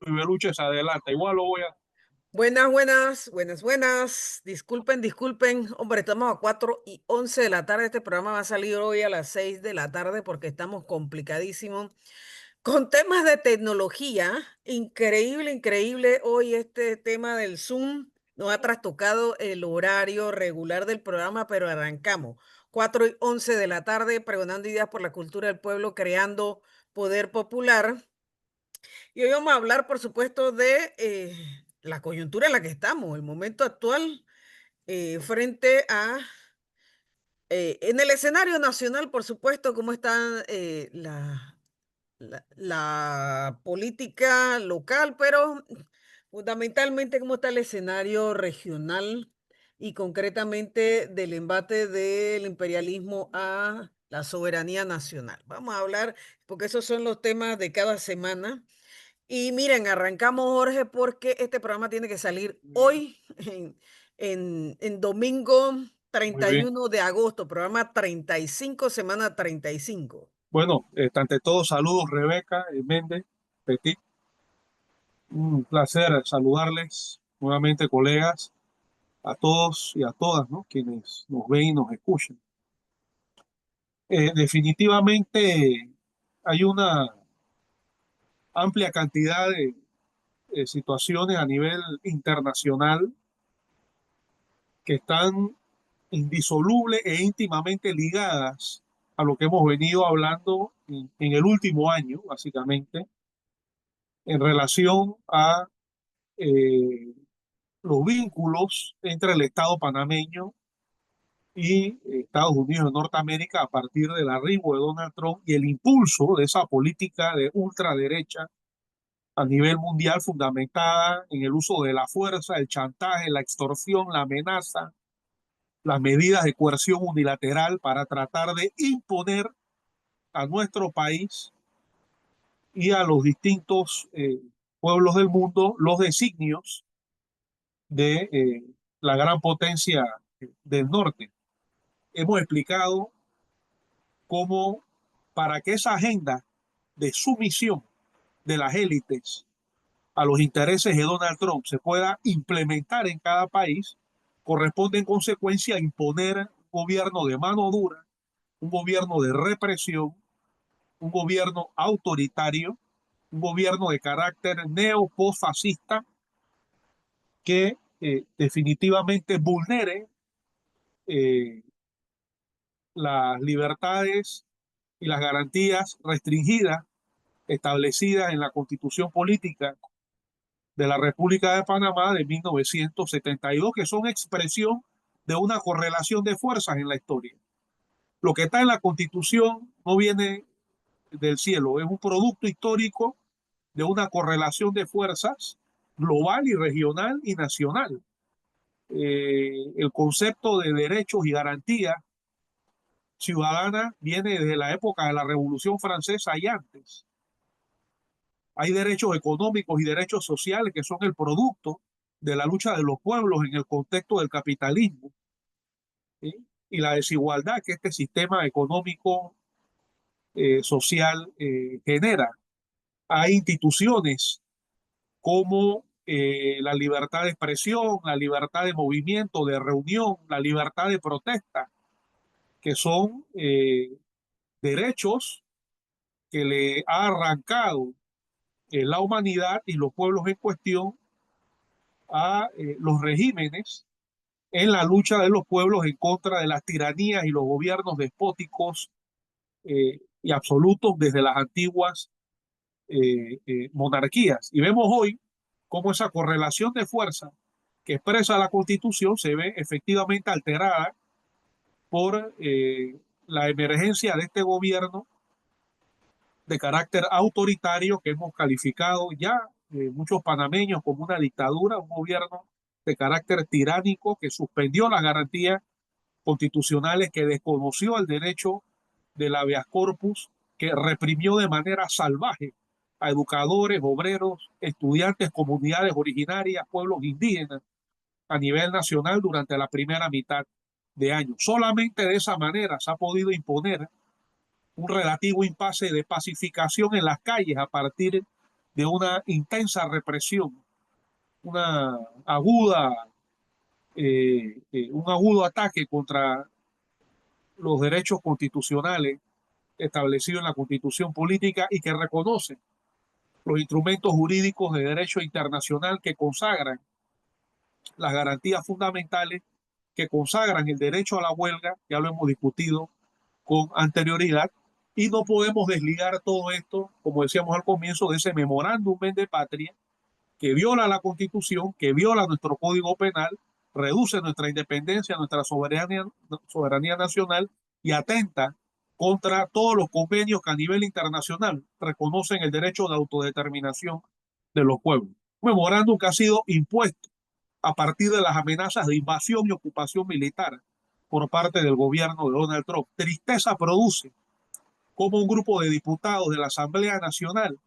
Ibeluche se adelanta. Igual lo voy a... Buenas, buenas, buenas, buenas. Disculpen, disculpen. Hombre, estamos a 4:11 de la tarde. Este programa va a salir hoy a las 6 de la tarde porque estamos complicadísimos con temas de tecnología. Increíble, increíble. Hoy este tema del Zoom nos ha trastocado el horario regular del programa, pero arrancamos. 4:11 de la tarde, pregonando ideas por la cultura del pueblo, creando poder popular. Y hoy vamos a hablar, por supuesto, de la coyuntura en la que estamos, el momento actual, frente a, en el escenario nacional, por supuesto, cómo está la política local, pero fundamentalmente cómo está el escenario regional y concretamente del embate del imperialismo a la soberanía nacional. Vamos a hablar, porque esos son los temas de cada semana. Y miren, arrancamos, Jorge, porque este programa tiene que salir hoy, en domingo Muy treinta y bien. uno de agosto, programa 35, semana 35. Bueno, ante todo, saludos Rebeca, Méndez, Petit. Un placer saludarles nuevamente, colegas, a todos y a todas, ¿no? Quienes nos ven y nos escuchan. Definitivamente hay una amplia cantidad de situaciones a nivel internacional que están indisoluble e íntimamente ligadas a lo que hemos venido hablando en el último año, básicamente, en relación a eh, los vínculos entre el Estado panameño y Estados Unidos de Norteamérica a partir del arribo de Donald Trump y el impulso de esa política de ultraderecha a nivel mundial fundamentada en el uso de la fuerza, el chantaje, la extorsión, la amenaza, las medidas de coerción unilateral para tratar de imponer a nuestro país y a los distintos pueblos del mundo los designios de la gran potencia del norte. Hemos explicado cómo para que esa agenda de sumisión de las élites a los intereses de Donald Trump se pueda implementar en cada país, corresponde en consecuencia a imponer un gobierno de mano dura, un gobierno de represión, un gobierno autoritario, un gobierno de carácter neo-postfascista que definitivamente vulnere eh, las libertades y las garantías restringidas establecidas en la Constitución Política de la República de Panamá de 1972, que son expresión de una correlación de fuerzas en la historia. Lo que está en la Constitución no viene del cielo, es un producto histórico de una correlación de fuerzas global y regional y nacional. El concepto de derechos y garantías ciudadanas viene desde la época de la Revolución Francesa y antes. Hay derechos económicos y derechos sociales que son el producto de la lucha de los pueblos en el contexto del capitalismo, ¿sí? Y la desigualdad que este sistema económico social genera. Hay instituciones como la libertad de expresión, la libertad de movimiento, de reunión, la libertad de protesta, que son derechos que le ha arrancado la humanidad y los pueblos en cuestión a los regímenes en la lucha de los pueblos en contra de las tiranías y los gobiernos despóticos y absolutos desde las antiguas monarquías. Y vemos hoy cómo esa correlación de fuerza que expresa la Constitución se ve efectivamente alterada por la emergencia de este gobierno de carácter autoritario que hemos calificado ya muchos panameños como una dictadura, un gobierno de carácter tiránico que suspendió las garantías constitucionales, que desconoció el derecho del habeas corpus, que reprimió de manera salvaje a educadores, obreros, estudiantes, comunidades originarias, pueblos indígenas a nivel nacional durante la primera mitad de año. Solamente de esa manera se ha podido imponer un relativo impasse de pacificación en las calles a partir de una intensa represión, una aguda, un agudo ataque contra los derechos constitucionales establecidos en la Constitución política y que reconoce los instrumentos jurídicos de derecho internacional que consagran las garantías fundamentales, que consagran el derecho a la huelga, ya lo hemos discutido con anterioridad, y no podemos desligar todo esto, como decíamos al comienzo, de ese memorándum de patria que viola la Constitución, que viola nuestro Código Penal, reduce nuestra independencia, nuestra soberanía nacional y atenta contra todos los convenios que a nivel internacional reconocen el derecho de autodeterminación de los pueblos. Un memorándum que ha sido impuesto a partir de las amenazas de invasión y ocupación militar por parte del gobierno de Donald Trump. Tristeza produce como un grupo de diputados de la Asamblea Nacional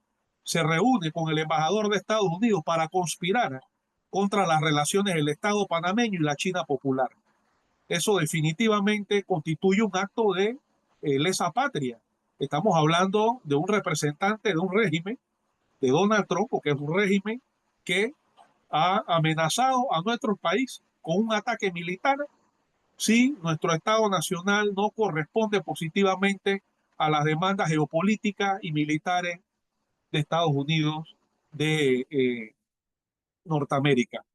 se reúne con el embajador de Estados Unidos para conspirar contra las relaciones del Estado panameño y la China popular. Eso definitivamente constituye un acto de lesa patria. Estamos hablando de un representante de un régimen, de Donald Trump, que es un régimen que ha amenazado a nuestro país con un ataque militar si nuestro Estado nacional no corresponde positivamente a las demandas geopolíticas y militares de Estados Unidos de Norteamérica.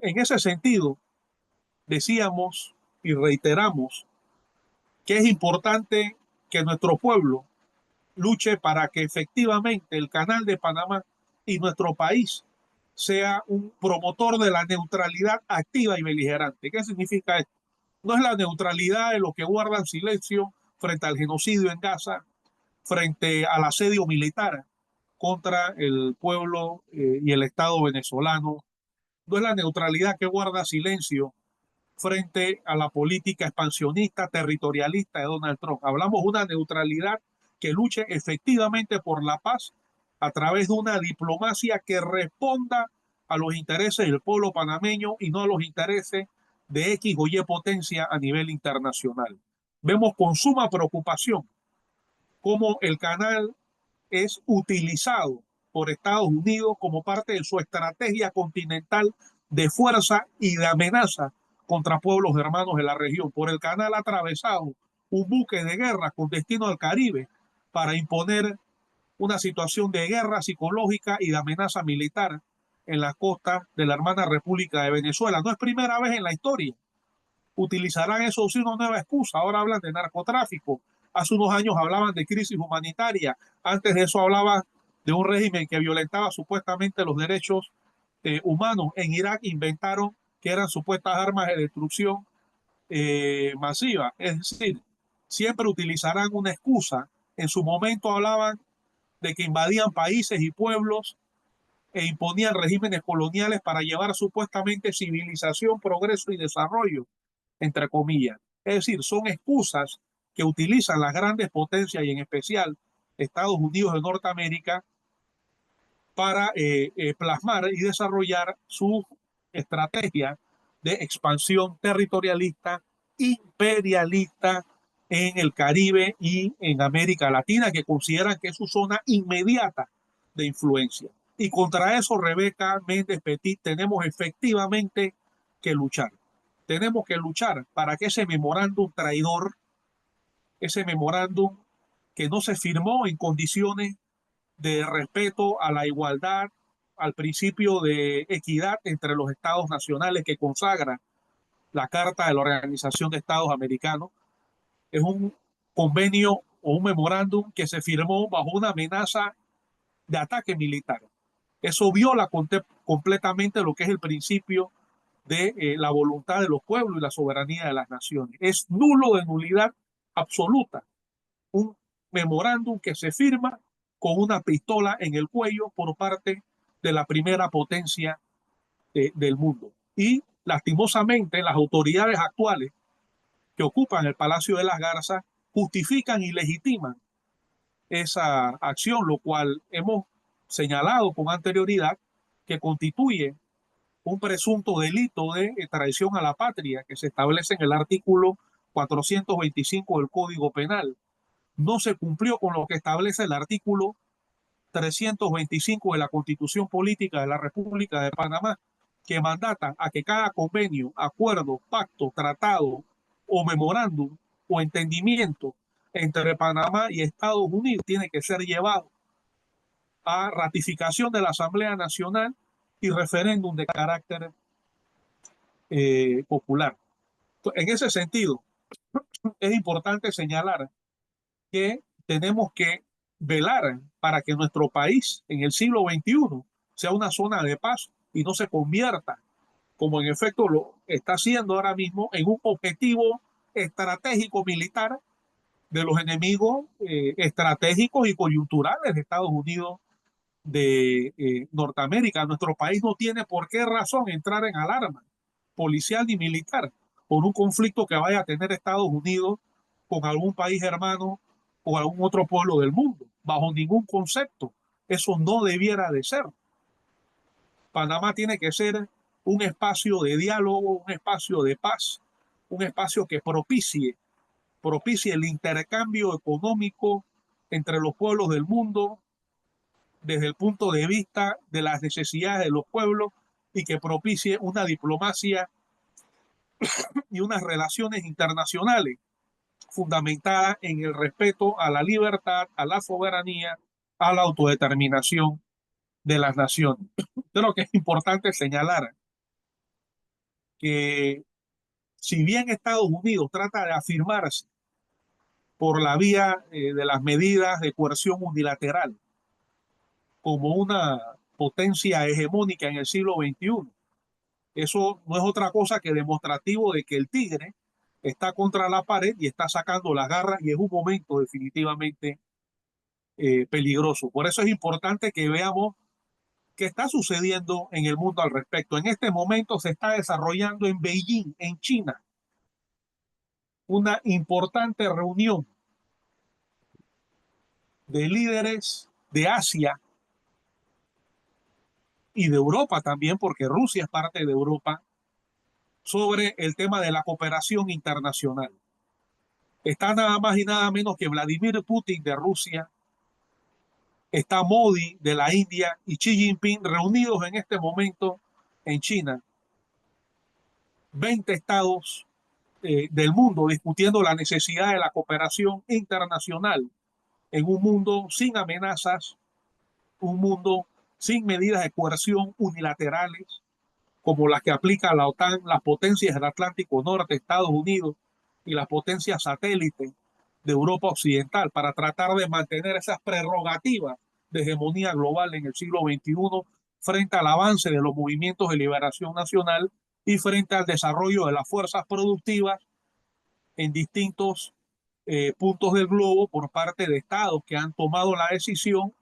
En ese sentido, decíamos y reiteramos que es importante que nuestro pueblo luche para que efectivamente el Canal de Panamá y nuestro país sea un promotor de la neutralidad activa y beligerante. ¿Qué significa esto? No es la neutralidad de los que guardan silencio frente al genocidio en Gaza, frente al asedio militar contra el pueblo y el Estado venezolano. No es la neutralidad que guarda silencio frente a la política expansionista, territorialista de Donald Trump. Hablamos de una neutralidad que luche efectivamente por la paz a través de una diplomacia que responda a los intereses del pueblo panameño y no a los intereses de X o Y potencia a nivel internacional. Vemos con suma preocupación cómo el canal es utilizado por Estados Unidos como parte de su estrategia continental de fuerza y de amenaza contra pueblos hermanos de la región. Por el canal ha atravesado un buque de guerra con destino al Caribe para imponer una situación de guerra psicológica y de amenaza militar en la costa de la hermana República de Venezuela. No es primera vez en la historia. Utilizarán eso si una nueva excusa. Ahora hablan de narcotráfico. Hace unos años hablaban de crisis humanitaria. Antes de eso hablaban de un régimen que violentaba supuestamente los derechos humanos. En Irak inventaron que eran supuestas armas de destrucción masiva. Es decir, siempre utilizarán una excusa. En su momento hablaban de que invadían países y pueblos e imponían regímenes coloniales para llevar supuestamente civilización, progreso y desarrollo, entre comillas. Es decir, son excusas que utilizan las grandes potencias y en especial Estados Unidos de Norteamérica para plasmar y desarrollar su estrategia de expansión territorialista, imperialista en el Caribe y en América Latina, que consideran que es su zona inmediata de influencia. Y contra eso, Rebeca Méndez Petit, tenemos efectivamente que luchar. Tenemos que luchar para que ese memorándum traidor, ese memorándum que no se firmó en condiciones de respeto a la igualdad, al principio de equidad entre los estados nacionales que consagra la Carta de la Organización de Estados Americanos, es un convenio o un memorándum que se firmó bajo una amenaza de ataque militar. Eso viola completamente lo que es el principio de la voluntad de los pueblos y la soberanía de las naciones. Es nulo de nulidad absoluta un memorándum que se firma con una pistola en el cuello por parte de la primera potencia del mundo. Y lastimosamente las autoridades actuales que ocupan el Palacio de las Garzas justifican y legitiman esa acción, lo cual hemos señalado con anterioridad que constituye un presunto delito de traición a la patria que se establece en el artículo 425 del Código Penal. No se cumplió con lo que establece el artículo 325 de la Constitución Política de la República de Panamá, que mandata a que cada convenio, acuerdo, pacto, tratado o memorándum o entendimiento entre Panamá y Estados Unidos tiene que ser llevado a ratificación de la Asamblea Nacional y referéndum de carácter popular. En ese sentido, es importante señalar que tenemos que velar para que nuestro país en el siglo XXI sea una zona de paz y no se convierta, como en efecto lo está haciendo ahora mismo, en un objetivo estratégico militar de los enemigos estratégicos y coyunturales de Estados Unidos de Norteamérica. Nuestro país no tiene por qué razón entrar en alarma policial ni militar por un conflicto que vaya a tener Estados Unidos con algún país hermano o algún otro pueblo del mundo, bajo ningún concepto. Eso no debiera de ser. Panamá tiene que ser un espacio de diálogo, un espacio de paz, un espacio que propicie el intercambio económico entre los pueblos del mundo desde el punto de vista de las necesidades de los pueblos y que propicie una diplomacia y unas relaciones internacionales fundamentadas en el respeto a la libertad, a la soberanía, a la autodeterminación de las naciones. Creo que es importante señalar que si bien Estados Unidos trata de afirmarse por la vía de las medidas de coerción unilateral como una potencia hegemónica en el siglo XXI, eso no es otra cosa que demostrativo de que el tigre está contra la pared y está sacando las garras y es un momento definitivamente peligroso. Por eso es importante que veamos qué está sucediendo en el mundo al respecto. En este momento se está desarrollando en Beijing, en China, una importante reunión de líderes de Asia y de Europa también, porque Rusia es parte de Europa, sobre el tema de la cooperación internacional. Está nada más y nada menos que Vladimir Putin de Rusia, está Modi de la India y Xi Jinping reunidos en este momento en China. 20 estados del mundo discutiendo la necesidad de la cooperación internacional en un mundo sin amenazas, un mundo sin medidas de coerción unilaterales como las que aplica la OTAN, las potencias del Atlántico Norte, Estados Unidos y las potencias satélites de Europa Occidental para tratar de mantener esas prerrogativas de hegemonía global en el siglo XXI frente al avance de los movimientos de liberación nacional y frente al desarrollo de las fuerzas productivas en distintos puntos del globo por parte de estados que han tomado la decisión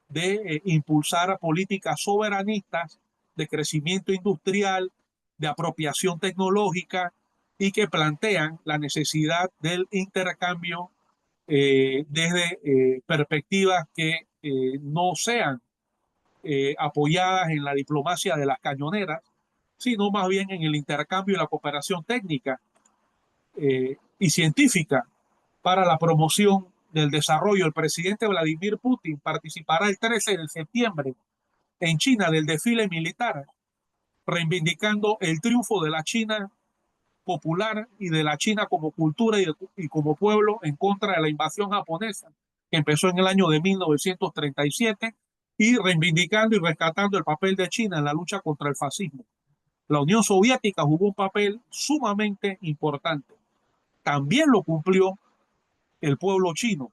de impulsar políticas soberanistas de crecimiento industrial, de apropiación tecnológica y que plantean la necesidad del intercambio desde perspectivas que no sean apoyadas en la diplomacia de las cañoneras, sino más bien en el intercambio y la cooperación técnica y científica para la promoción del desarrollo. El presidente Vladimir Putin participará el 13 de septiembre en China del desfile militar, reivindicando el triunfo de la China popular y de la China como cultura y como pueblo en contra de la invasión japonesa que empezó en el año de 1937 y reivindicando y rescatando el papel de China en la lucha contra el fascismo. La Unión Soviética jugó un papel sumamente importante. También lo cumplió el pueblo chino,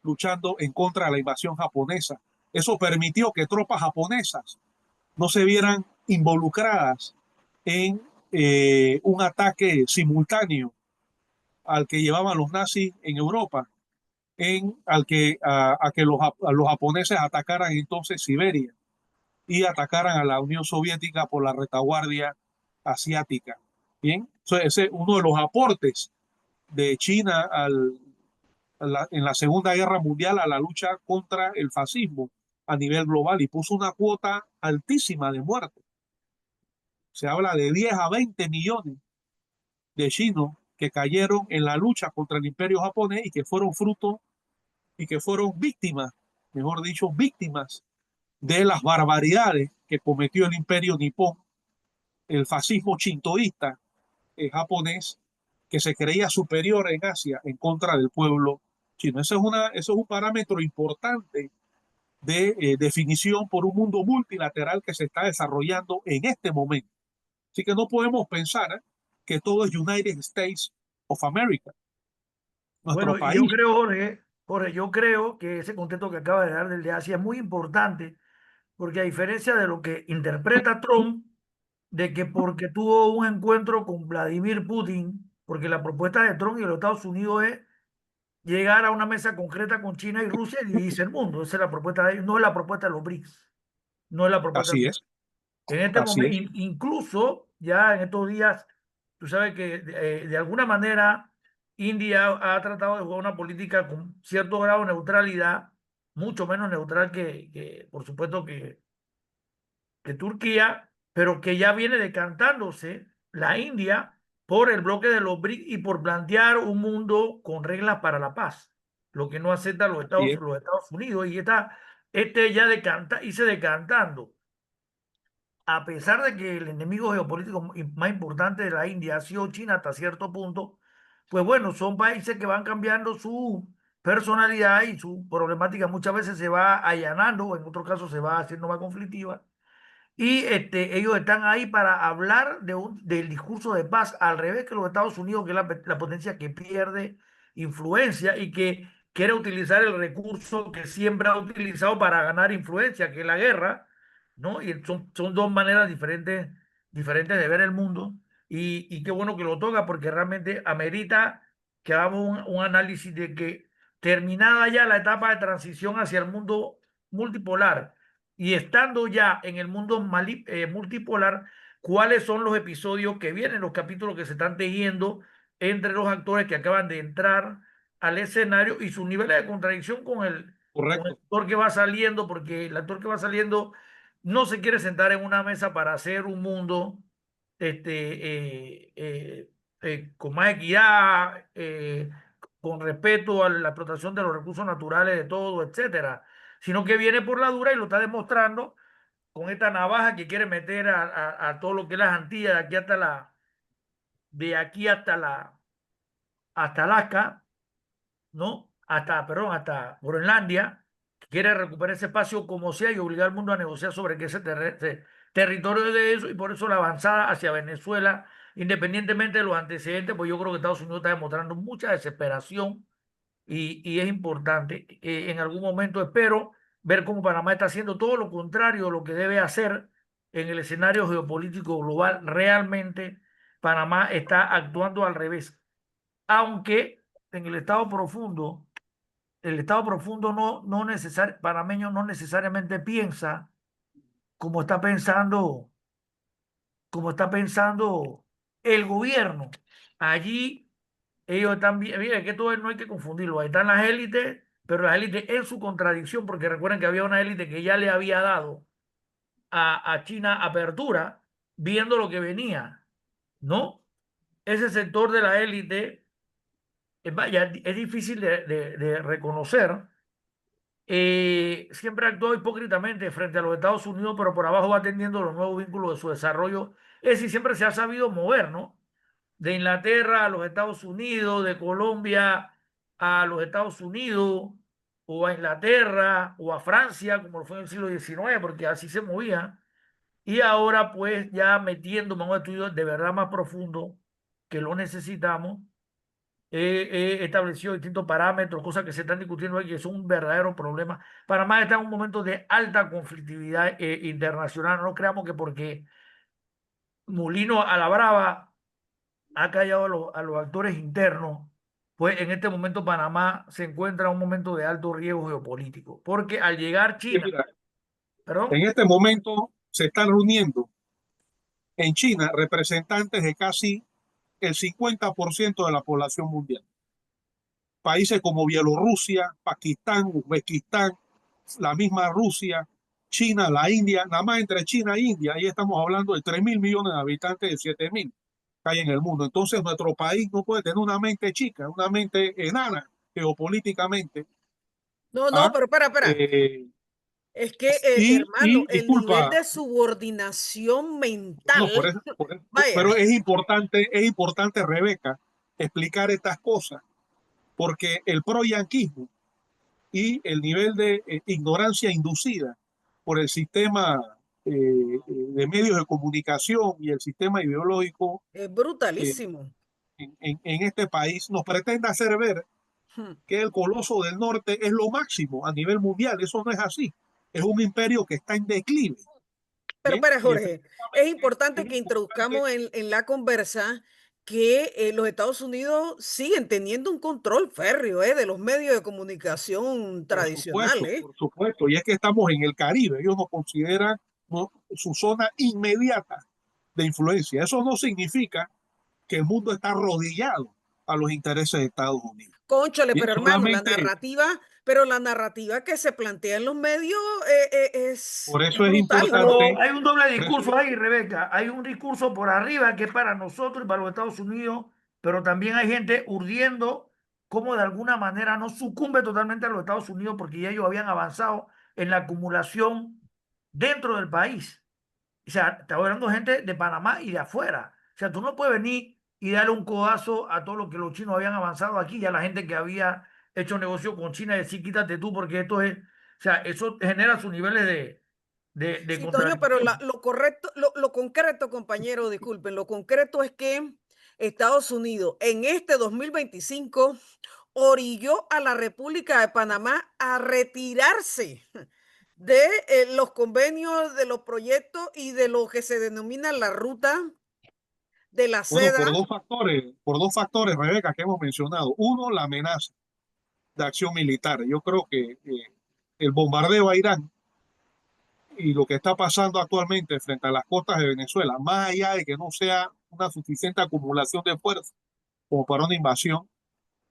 luchando en contra de la invasión japonesa. Eso permitió que tropas japonesas no se vieran involucradas en un ataque simultáneo al que llevaban los nazis en Europa, a que los japoneses atacaran entonces Siberia y atacaran a la Unión Soviética por la retaguardia asiática. Bien, ese es uno de los aportes de China en la Segunda Guerra Mundial a la lucha contra el fascismo a nivel global y puso una cuota altísima de muertes. Se habla de 10 a 20 millones de chinos que cayeron en la lucha contra el imperio japonés y que fueron fruto y que fueron víctimas mejor dicho, víctimas de las barbaridades que cometió el imperio nipón, el fascismo shintoísta japonés, que se creía superior en Asia en contra del pueblo chino. Eso es un parámetro importante de definición por un mundo multilateral que se está desarrollando en este momento. Así que no podemos pensar que todo es United States of America, nuestro Bueno, y yo país. creo, Jorge, yo creo que ese contexto que acaba de dar del de Asia es muy importante, porque a diferencia de lo que interpreta Trump, de que porque tuvo un encuentro con Vladimir Putin, porque la propuesta de Trump y de los Estados Unidos es llegar a una mesa concreta con China y Rusia y dividirse el mundo. Esa es la propuesta de ellos, no es la propuesta de los BRICS, no es la propuesta. Así es, En este así momento, es. incluso ya en estos días, tú sabes que de alguna manera India ha tratado de jugar una política con cierto grado de neutralidad, mucho menos neutral por supuesto, que Turquía, pero que ya viene decantándose la India por el bloque de los BRICS y por plantear un mundo con reglas para la paz, lo que no aceptan Así es. los Estados Unidos y está ya irse decantando, a pesar de que el enemigo geopolítico más importante de la India ha sido China hasta cierto punto, pues bueno, son países que van cambiando su personalidad y su problemática muchas veces se va allanando, o en otros casos se va haciendo más conflictiva. Y ellos están ahí para hablar del discurso de paz, al revés que los Estados Unidos, que es la potencia que pierde influencia y que quiere utilizar el recurso que siempre ha utilizado para ganar influencia, que es la guerra, ¿no? Y son dos maneras diferentes de ver el mundo. Y qué bueno que lo toca, porque realmente amerita que hagamos un análisis de que terminada ya la etapa de transición hacia el mundo multipolar, y estando ya en el mundo multipolar, ¿cuáles son los episodios que vienen, los capítulos que se están tejiendo entre los actores que acaban de entrar al escenario y sus niveles de contradicción con el Correcto. actor que va saliendo? Porque el actor que va saliendo no se quiere sentar en una mesa para hacer un mundo con más equidad, con respeto a la explotación de los recursos naturales de todo, etcétera, sino que viene por la dura y lo está demostrando con esta navaja que quiere meter a todo lo que es las Antillas, de aquí hasta Alaska, ¿no? Hasta Groenlandia, que quiere recuperar ese espacio como sea y obligar al mundo a negociar sobre qué ese territorio de eso, y por eso la avanzada hacia Venezuela, independientemente de los antecedentes, pues yo creo que Estados Unidos está demostrando mucha desesperación, y es importante. En algún momento espero ver cómo Panamá está haciendo todo lo contrario de lo que debe hacer en el escenario geopolítico global. Realmente Panamá está actuando al revés, aunque en el estado profundo panameño no necesariamente piensa como está pensando, como está pensando el gobierno. Allí ellos están bien, mira, que todo no hay que confundirlo. Ahí están las élites, pero las élites en su contradicción, porque recuerden que había una élite que ya le había dado a China apertura, viendo lo que venía, ¿no? Ese sector de la élite, vaya, es difícil de reconocer. Siempre actuó hipócritamente frente a los Estados Unidos, pero por abajo va atendiendo los nuevos vínculos de su desarrollo. Es decir, siempre se ha sabido mover, ¿no? De Inglaterra a los Estados Unidos, de Colombia a los Estados Unidos, o a Inglaterra, o a Francia, como lo fue en el siglo XIX, porque así se movía. Y ahora, pues, ya metiéndome en un estudio de verdad más profundo, que lo necesitamos, he establecido distintos parámetros, cosas que se están discutiendo aquí, que son un verdadero problema. Panamá está en un momento de alta conflictividad internacional. No creamos que porque Molino a la Brava ha callado a los actores internos, pues en este momento Panamá se encuentra en un momento de alto riesgo geopolítico, porque al llegar Y China, mira, perdón, en este momento se están reuniendo en China representantes de casi el 50% de la población mundial. Países como Bielorrusia, Pakistán, Uzbekistán, la misma Rusia, China, la India, nada más entre China e India, ahí estamos hablando de 3 mil millones de habitantes, de 7 mil que hay en el mundo. Entonces nuestro país no puede tener una mente chica, una mente enana geopolíticamente, No, no, ¿Ah? pero espera. Eh, Es que, hermano, y el nivel disculpa, de subordinación no, mental, vaya, pero es importante, Rebeca, explicar estas cosas, porque el pro-yanquismo y el nivel de ignorancia inducida por el sistema de medios de comunicación y el sistema ideológico es eh, brutalísimo. en este país nos pretende hacer ver Hmm. que el coloso del norte es lo máximo a nivel mundial. Eso no es así. Es un imperio que está en declive. Pero Bien, espera, y Jorge, es efectivamente importante es que importante, introduzcamos en la conversa que los Estados Unidos siguen teniendo un control férreo de los medios de comunicación tradicionales. por supuesto, y es que estamos en el Caribe. Ellos nos consideran, ¿no?, su zona inmediata de influencia. Eso no significa que el mundo está arrodillado a los intereses de Estados Unidos. Cónchale, Bien, pero hermano, solamente la narrativa que se plantea en los medios por es eso es brutal. Pero importante, hay un doble por eso discurso ahí, Rebeca. Hay un discurso por arriba que es para nosotros y para los Estados Unidos, pero también hay gente urdiendo cómo de alguna manera no sucumbe totalmente a los Estados Unidos porque ya ellos habían avanzado en la acumulación dentro del país. O sea, está hablando gente de Panamá y de afuera. O sea, tú no puedes venir y darle un codazo a todo lo que los chinos habían avanzado aquí y a la gente que había hecho negocio con China y decir quítate tú porque esto es, o sea, eso genera sus niveles de Sí, Toño, pero contradicción. lo correcto, lo concreto, compañero, disculpen, lo concreto es que Estados Unidos en este 2025 orilló a la República de Panamá a retirarse de los convenios, de los proyectos y de lo que se denomina la ruta de la bueno, seda. por dos factores, Rebeca, que hemos mencionado. Uno, la amenaza de acción militar. Yo creo que el bombardeo a Irán y lo que está pasando actualmente frente a las costas de Venezuela, más allá de que no sea una suficiente acumulación de fuerzas como para una invasión,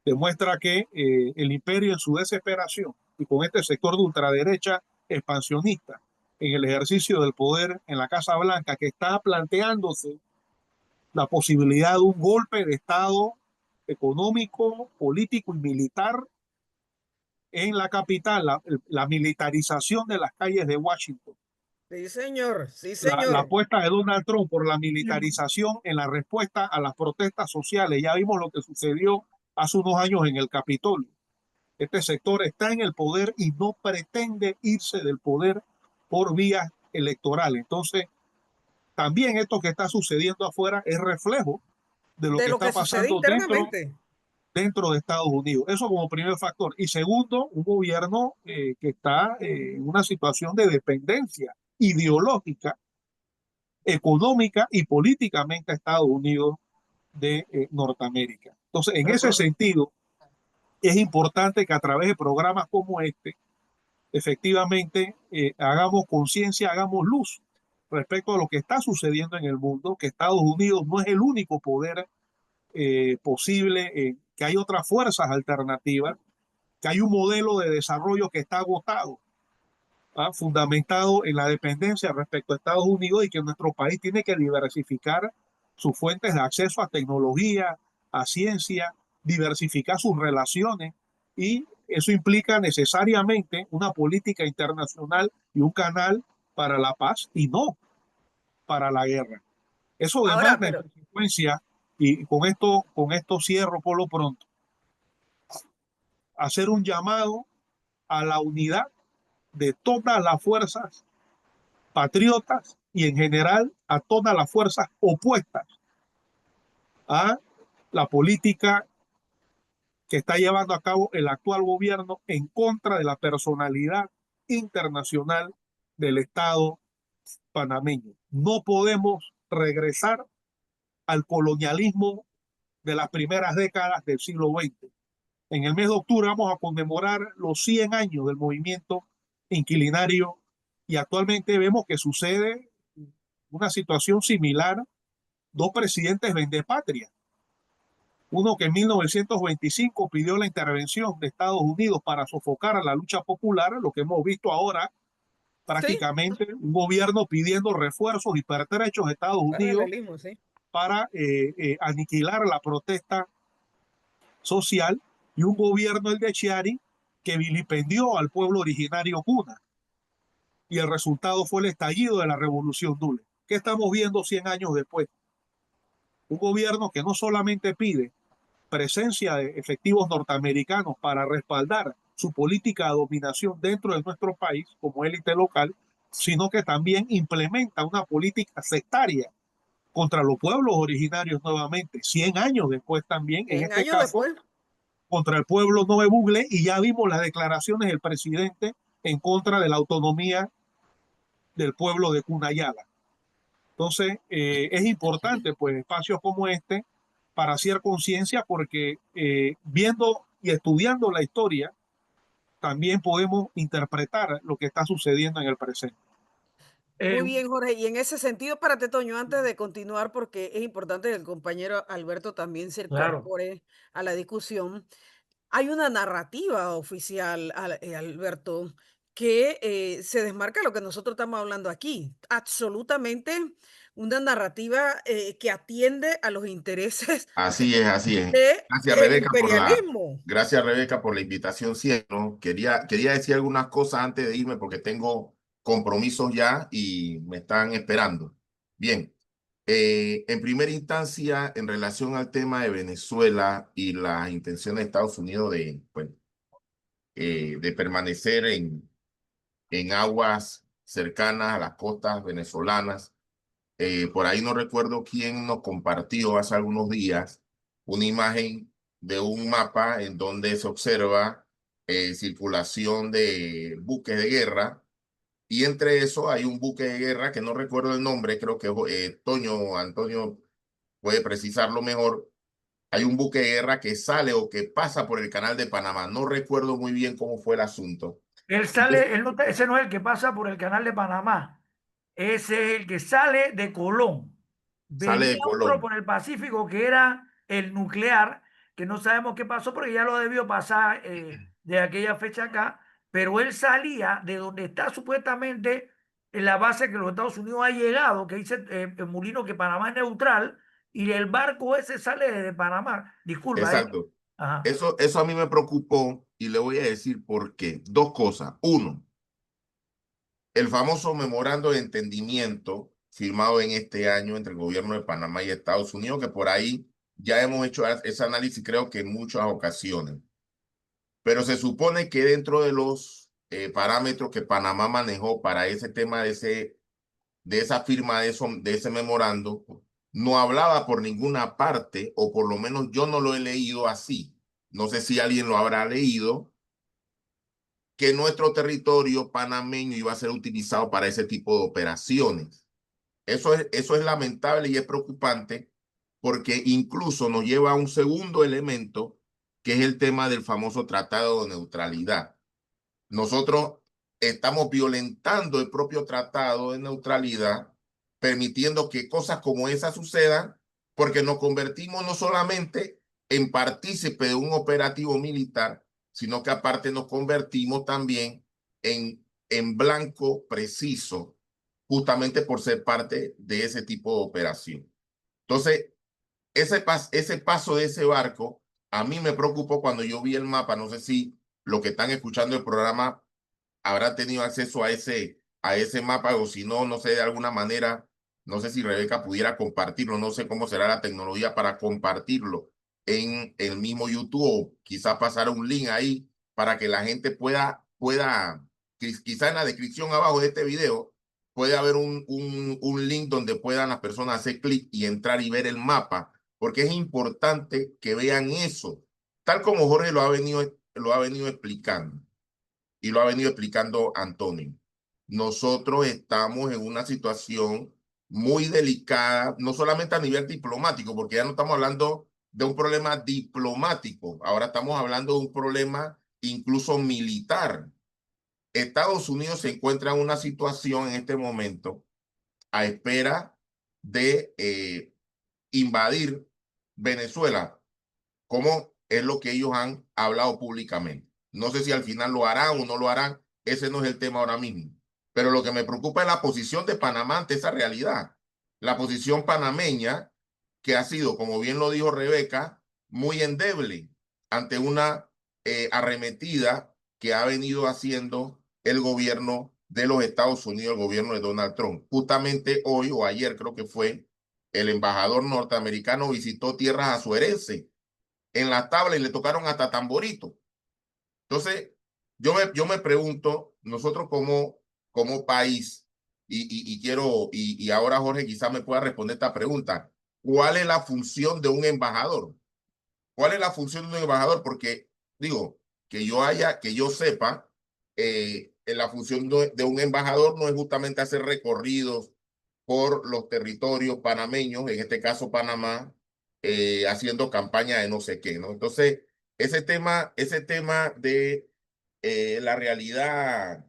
demuestra que el imperio en su desesperación y con este sector de ultraderecha expansionista en el ejercicio del poder en la Casa Blanca, que está planteándose la posibilidad de un golpe de Estado económico, político y militar en la capital, la militarización de las calles de Washington, Sí, señor, sí, la señor. apuesta de Donald Trump por la militarización en la respuesta a las protestas sociales. Ya vimos lo que sucedió hace unos años en el Capitolio. Este sector está en el poder y no pretende irse del poder por vías electorales. Entonces, también esto que está sucediendo afuera es reflejo de lo De que lo está que sucede pasando internamente. dentro de Estados Unidos. Eso como primer factor. Y segundo, un gobierno que está en una situación de dependencia ideológica, económica y políticamente a Estados Unidos de Norteamérica. Entonces, en ese Pero, sentido, es importante que a través de programas como este, efectivamente, hagamos conciencia, hagamos luz respecto a lo que está sucediendo en el mundo, que Estados Unidos no es el único poder posible, que hay otras fuerzas alternativas, que hay un modelo de desarrollo que está agotado, fundamentado en la dependencia respecto a Estados Unidos y que nuestro país tiene que diversificar sus fuentes de acceso a tecnología, a ciencia, diversificar sus relaciones y eso implica necesariamente una política internacional y un canal para la paz y no para la guerra. Eso Ahora, demanda en pero consecuencia, y con esto cierro por lo pronto, hacer un llamado a la unidad de todas las fuerzas patriotas y en general a todas las fuerzas opuestas a la política que está llevando a cabo el actual gobierno en contra de la personalidad internacional del Estado panameño. No podemos regresar al colonialismo de las primeras décadas del siglo XX. En el mes de octubre vamos a conmemorar los 100 años del movimiento inquilinario y actualmente vemos que sucede una situación similar, dos presidentes vendepatria. Uno que en 1925 pidió la intervención de Estados Unidos para sofocar a la lucha popular, lo que hemos visto ahora, sí, prácticamente un gobierno pidiendo refuerzos y pertrechos de Estados Unidos paralelismo, sí. para aniquilar la protesta social, y un gobierno, el de Chiari, que vilipendió al pueblo originario cuna, y el resultado fue el estallido de la Revolución Dule. ¿Qué estamos viendo 100 años después? Un gobierno que no solamente pide presencia de efectivos norteamericanos para respaldar su política de dominación dentro de nuestro país como élite local, sino que también implementa una política sectaria contra los pueblos originarios nuevamente, 100 años después también, en 100 este años caso, después. contra el pueblo Nove Bugle, y ya vimos las declaraciones del presidente en contra de la autonomía del pueblo de Cunayala. Entonces, es importante, pues, espacios como este para hacer conciencia, porque viendo y estudiando la historia, también podemos interpretar lo que está sucediendo en el presente. Muy Eh, bien, Jorge. Y en ese sentido, párate, Toño, antes de continuar, porque es importante que el compañero Alberto también se claro. incorpore a la discusión. Hay una narrativa oficial, Alberto, que se desmarca de lo que nosotros estamos hablando aquí. Absolutamente una narrativa que atiende a los intereses Así es, así es. Gracias, del Rebeca, imperialismo. gracias, Rebeca, por la invitación. Sí, ¿no? Quería decir algunas cosas antes de irme porque tengo compromisos ya y me están esperando. Bien, en primera instancia, en relación al tema de Venezuela y las intenciones de Estados Unidos de permanecer en aguas cercanas a las costas venezolanas. Por ahí no recuerdo quién nos compartió hace algunos días una imagen de un mapa en donde se observa circulación de buques de guerra, y entre eso hay un buque de guerra que no recuerdo el nombre, creo que Antonio puede precisarlo mejor. Hay un buque de guerra que sale o que pasa por el canal de Panamá. No recuerdo muy bien cómo fue el asunto. Él sale, él no, ese no es el que pasa por el canal de Panamá. Ese es el que sale de Colón. Sale Venía de otro Colón. por el Pacífico que era el nuclear, que no sabemos qué pasó porque ya lo debió pasar de aquella fecha acá, pero él salía de donde está supuestamente en la base que los Estados Unidos ha llegado, que dice Mulino que Panamá es neutral, y el barco ese sale de Panamá. Disculpa, ¿eh? Exacto. Ajá. Eso a mí me preocupó y le voy a decir por qué. Dos cosas. Uno, el famoso memorando de entendimiento firmado en este año entre el gobierno de Panamá y Estados Unidos, que por ahí ya hemos hecho ese análisis creo que en muchas ocasiones. Pero se supone que dentro de los parámetros que Panamá manejó para ese tema de esa firma de ese memorando, no hablaba por ninguna parte, o por lo menos yo no lo he leído así. No sé si alguien lo habrá leído, que nuestro territorio panameño iba a ser utilizado para ese tipo de operaciones. Eso es lamentable y es preocupante, porque incluso nos lleva a un segundo elemento, que es el tema del famoso Tratado de Neutralidad. Nosotros estamos violentando el propio Tratado de Neutralidad, permitiendo que cosas como esas sucedan, porque nos convertimos no solamente en partícipe de un operativo militar, sino que aparte nos convertimos también en blanco preciso, justamente por ser parte de ese tipo de operación. Entonces, ese paso de ese barco, a mí me preocupó cuando yo vi el mapa. No sé si los que están escuchando el programa habrá tenido acceso a ese mapa, o si no, no sé, de alguna manera, no sé si Rebeca pudiera compartirlo, no sé cómo será la tecnología para compartirlo en el mismo YouTube, o quizá pasar un link ahí para que la gente quizá en la descripción abajo de este video, puede haber un link donde puedan las personas hacer clic y entrar y ver el mapa, porque es importante que vean eso, tal como Jorge lo ha venido explicando y lo ha venido explicando Antonio. Nosotros estamos en una situación muy delicada, no solamente a nivel diplomático, porque ya no estamos hablando de un problema diplomático, ahora estamos hablando de un problema incluso militar. Estados Unidos se encuentra en una situación en este momento a espera de invadir Venezuela, como es lo que ellos han hablado públicamente. No sé si al final lo harán o no lo harán, ese no es el tema ahora mismo. Pero lo que me preocupa es la posición de Panamá ante esa realidad. La posición panameña, que ha sido, como bien lo dijo Rebeca, muy endeble ante una arremetida que ha venido haciendo el gobierno de los Estados Unidos, el gobierno de Donald Trump. Justamente hoy o ayer creo que fue, el embajador norteamericano visitó tierras azuerenses en la tabla y le tocaron hasta tamborito. Entonces, yo me pregunto, nosotros como país, y ahora Jorge quizás me pueda responder esta pregunta, ¿cuál es la función de un embajador? ¿Cuál es la función de un embajador? Porque digo, que yo sepa, la función de un embajador no es justamente hacer recorridos por los territorios panameños, en este caso Panamá, haciendo campaña de no sé qué, ¿no? Entonces, ese tema de la realidad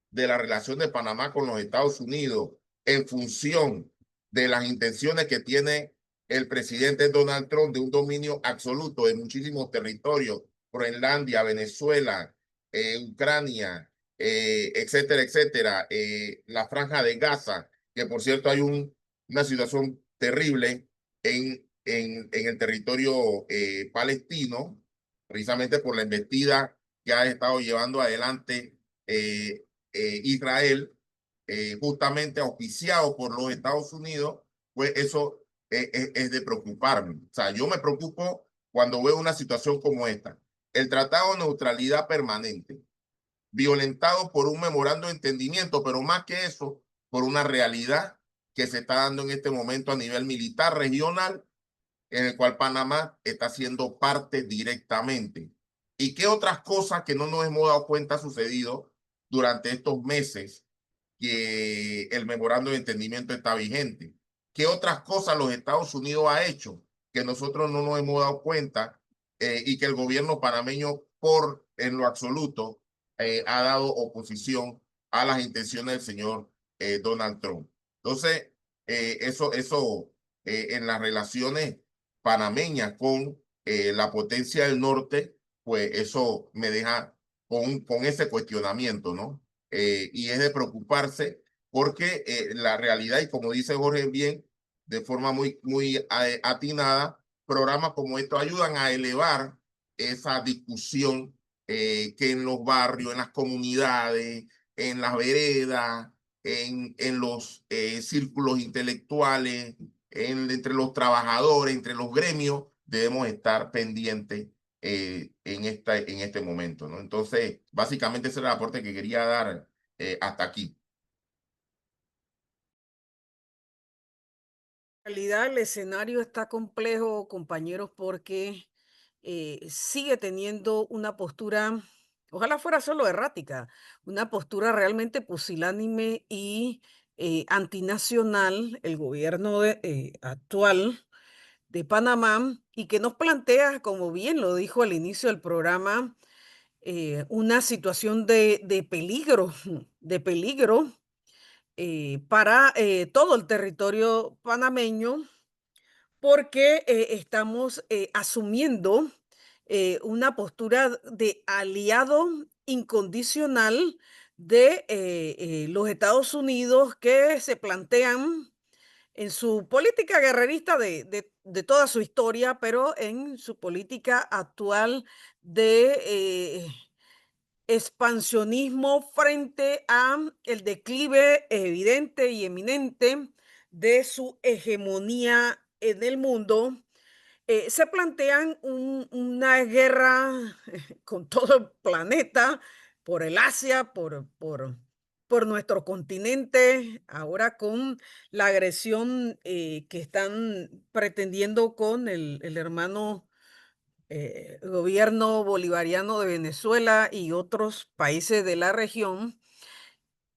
de la relación de Panamá con los Estados Unidos en función de las intenciones que tiene el presidente Donald Trump de un dominio absoluto de muchísimos territorios, Groenlandia, Venezuela, Ucrania, etcétera, etcétera, la franja de Gaza, que por cierto hay una situación terrible en el territorio palestino, precisamente por la embestida que ha estado llevando adelante Israel, justamente auspiciado por los Estados Unidos, pues eso es de preocuparme. O sea, yo me preocupo cuando veo una situación como esta. El Tratado de Neutralidad Permanente, violentado por un memorando de entendimiento, pero más que eso, por una realidad que se está dando en este momento a nivel militar regional, en el cual Panamá está siendo parte directamente. ¿Y qué otras cosas que no nos hemos dado cuenta ha sucedido durante estos meses que el memorando de entendimiento está vigente? ¿Qué otras cosas los Estados Unidos ha hecho que nosotros no nos hemos dado cuenta y que el gobierno panameño en lo absoluto ha dado oposición a las intenciones del señor Donald Trump? Entonces, eso en las relaciones panameñas con la potencia del norte, pues eso me deja con ese cuestionamiento, ¿no? Y es de preocuparse porque la realidad, y como dice Jorge bien, de forma muy atinada, programas como estos ayudan a elevar esa discusión que en los barrios, en las comunidades, en las veredas, en los círculos intelectuales, entre los trabajadores, entre los gremios, debemos estar pendientes en este momento, ¿no? Entonces, básicamente ese era el aporte que quería dar hasta aquí. En realidad el escenario está complejo, compañeros, porque sigue teniendo una postura, ojalá fuera solo errática, una postura realmente pusilánime y antinacional, el gobierno actual de Panamá, y que nos plantea, como bien lo dijo al inicio del programa, una situación de peligro, de peligro para todo el territorio panameño, porque estamos asumiendo una postura de aliado incondicional de los Estados Unidos, que se plantean en su política guerrerista de toda su historia, pero en su política actual de expansionismo frente a el declive evidente y eminente de su hegemonía en el mundo. Se plantean una guerra con todo el planeta, por el Asia, por nuestro continente, ahora con la agresión que están pretendiendo con el hermano gobierno bolivariano de Venezuela y otros países de la región.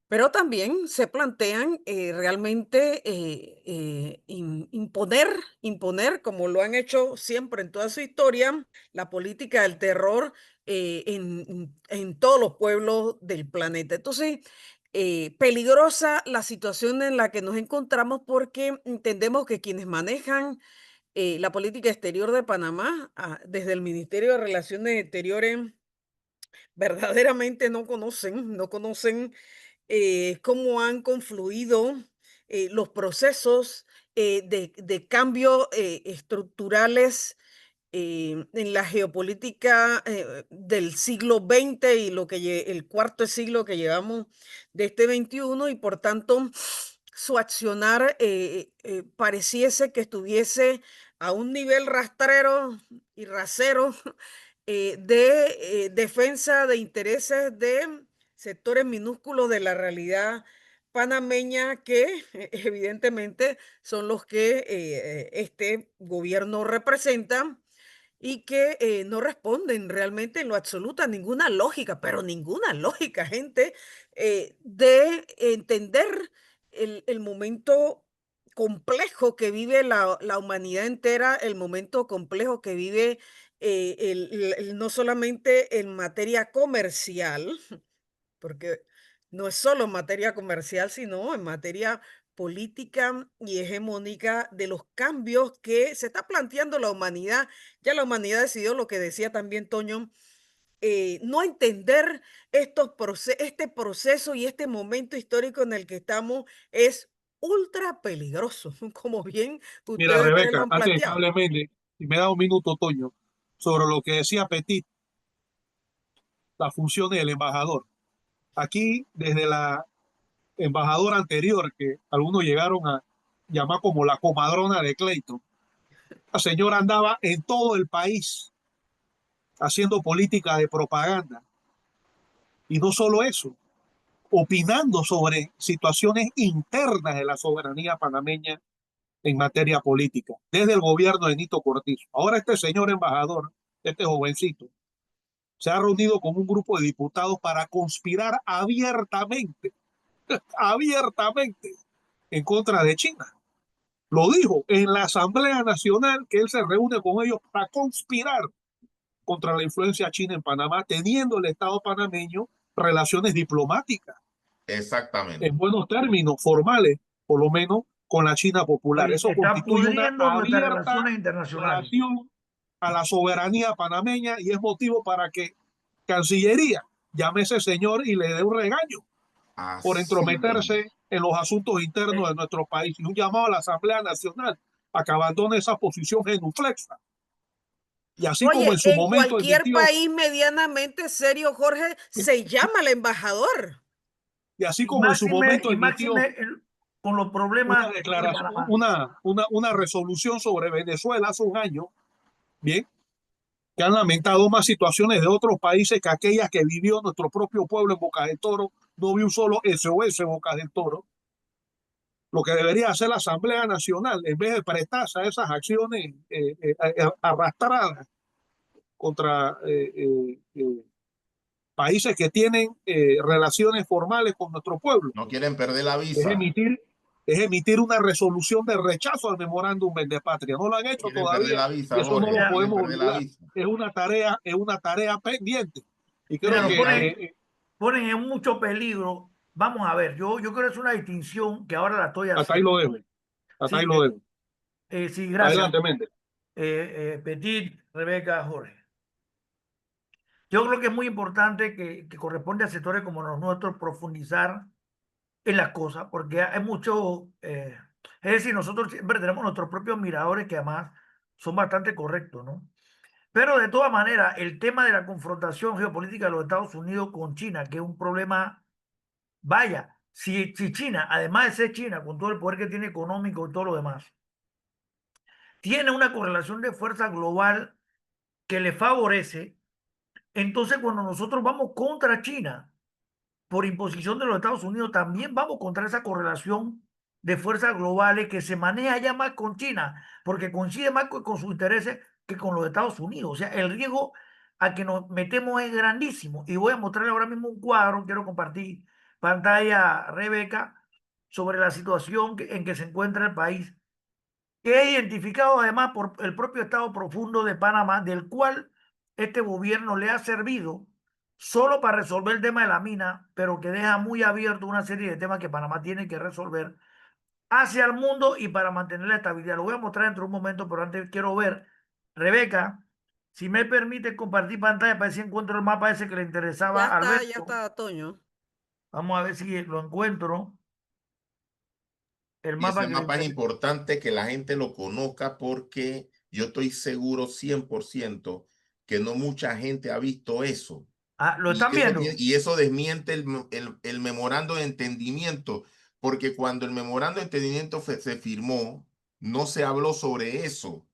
Pero también se plantean realmente imponer, como lo han hecho siempre en toda su historia, la política del terror en todos los pueblos del planeta. Entonces, peligrosa la situación en la que nos encontramos, porque entendemos que quienes manejan la política exterior de Panamá, desde el Ministerio de Relaciones Exteriores, verdaderamente no conocen cómo han confluido los procesos de cambio estructurales en la geopolítica del siglo XX y el cuarto siglo que llevamos de este 21 y por tanto su accionar pareciese que estuviese a un nivel rastrero y rasero de defensa de intereses de sectores minúsculos de la realidad panameña que evidentemente son los que este gobierno representa y que no responden realmente en lo absoluto a ninguna lógica, pero ninguna lógica, gente, de entender el momento complejo que vive la humanidad entera, el momento complejo que vive no solamente en materia comercial, porque no es solo en materia comercial, sino en materia política y hegemónica de los cambios que se está planteando la humanidad. Ya la humanidad decidió lo que decía también Toño, no entender este proceso y este momento histórico en el que estamos es ultra peligroso, como bien Mira, ustedes tres lo Rebeca, han antes que planteado. hable Méndez, y me da un minuto, Toño, sobre lo que decía Petit, las funciones del embajador. Aquí, desde la embajadora anterior, que algunos llegaron a llamar como la comadrona de Clayton, la señora andaba en todo el país haciendo política de propaganda. Y no solo eso, opinando sobre situaciones internas de la soberanía panameña en materia política, desde el gobierno de Nito Cortizo. Ahora este señor embajador, este jovencito, se ha reunido con un grupo de diputados para conspirar abiertamente en contra de China. Lo dijo en la Asamblea Nacional que él se reúne con ellos para conspirar contra la influencia china en Panamá, teniendo el Estado panameño relaciones diplomáticas, Exactamente. en buenos términos, formales, por lo menos con la China popular. Oye, Eso está constituye una pudriendo nuestras abierta relaciones internacionales. violación a la soberanía panameña y es motivo para que Cancillería llame a ese señor y le dé un regaño por Así entrometerse en los asuntos internos de nuestro país y un llamado a la Asamblea Nacional a que abandone esa posición genuflexa. Y así como Oye, en su en momento cualquier emitió, país medianamente serio, Jorge, se llama al embajador. y así como en su momento Y emitió máxime con los problemas una que tiene declaración, Panamá. una resolución sobre Venezuela hace un año, bien, que han lamentado más situaciones de otros países que aquellas que vivió nuestro propio pueblo en Bocas del Toro. No vi un solo SOS en Bocas del Toro. Lo que debería hacer la Asamblea Nacional, en vez de prestarse a esas acciones arrastradas contra países que tienen relaciones formales con nuestro pueblo, no quieren perder la es visa. emitir, es emitir una resolución de rechazo al memorándum de patria. No lo han hecho Quieren perder todavía la y visa, eso no Jorge. lo Quieren podemos perder la olvidar. visa. Es una tarea pendiente. Y Mira, creo lo que ponen en mucho peligro. Vamos a ver, yo creo que es una distinción que ahora la estoy hasta ahí haciendo. lo dejo. Hasta ahí Sí, lo dejo. sí, gracias. Adelante, Méndez. Petit, Rebeca, Jorge. Yo creo que es muy importante que corresponde a sectores como los nuestros profundizar en las cosas, porque hay mucho, es decir, nosotros siempre tenemos nuestros propios miradores que además son bastante correctos, ¿no? Pero de todas maneras, el tema de la confrontación geopolítica de los Estados Unidos con China, que es un problema, vaya, si China, además de ser China, con todo el poder que tiene económico y todo lo demás, tiene una correlación de fuerza global que le favorece, entonces cuando nosotros vamos contra China, por imposición de los Estados Unidos, también vamos contra esa correlación de fuerzas globales que se maneja ya más con China, porque coincide más con sus intereses que con los Estados Unidos. O sea, el riesgo a que nos metemos es grandísimo. Y voy a mostrarle ahora mismo un cuadro, quiero compartir pantalla, Rebeca, sobre la situación en que se encuentra el país, que es identificado además por el propio Estado profundo de Panamá, del cual este gobierno le ha servido solo para resolver el tema de la mina, pero que deja muy abierto una serie de temas que Panamá tiene que resolver hacia el mundo y para mantener la estabilidad. Lo voy a mostrar dentro de un momento, pero antes quiero ver, Rebeca, si me permite compartir pantalla para ver si encuentro el mapa ese que le interesaba a Ya Alberto. está, Toño. Vamos a ver si lo encuentro. El Y ese mapa que le mapa es interesa. importante que la gente lo conozca porque yo estoy seguro 100% que no mucha gente ha visto eso. Ah, ¿lo están viendo? Y eso desmiente el memorando de entendimiento, porque cuando el memorando de entendimiento se firmó, no se habló sobre eso.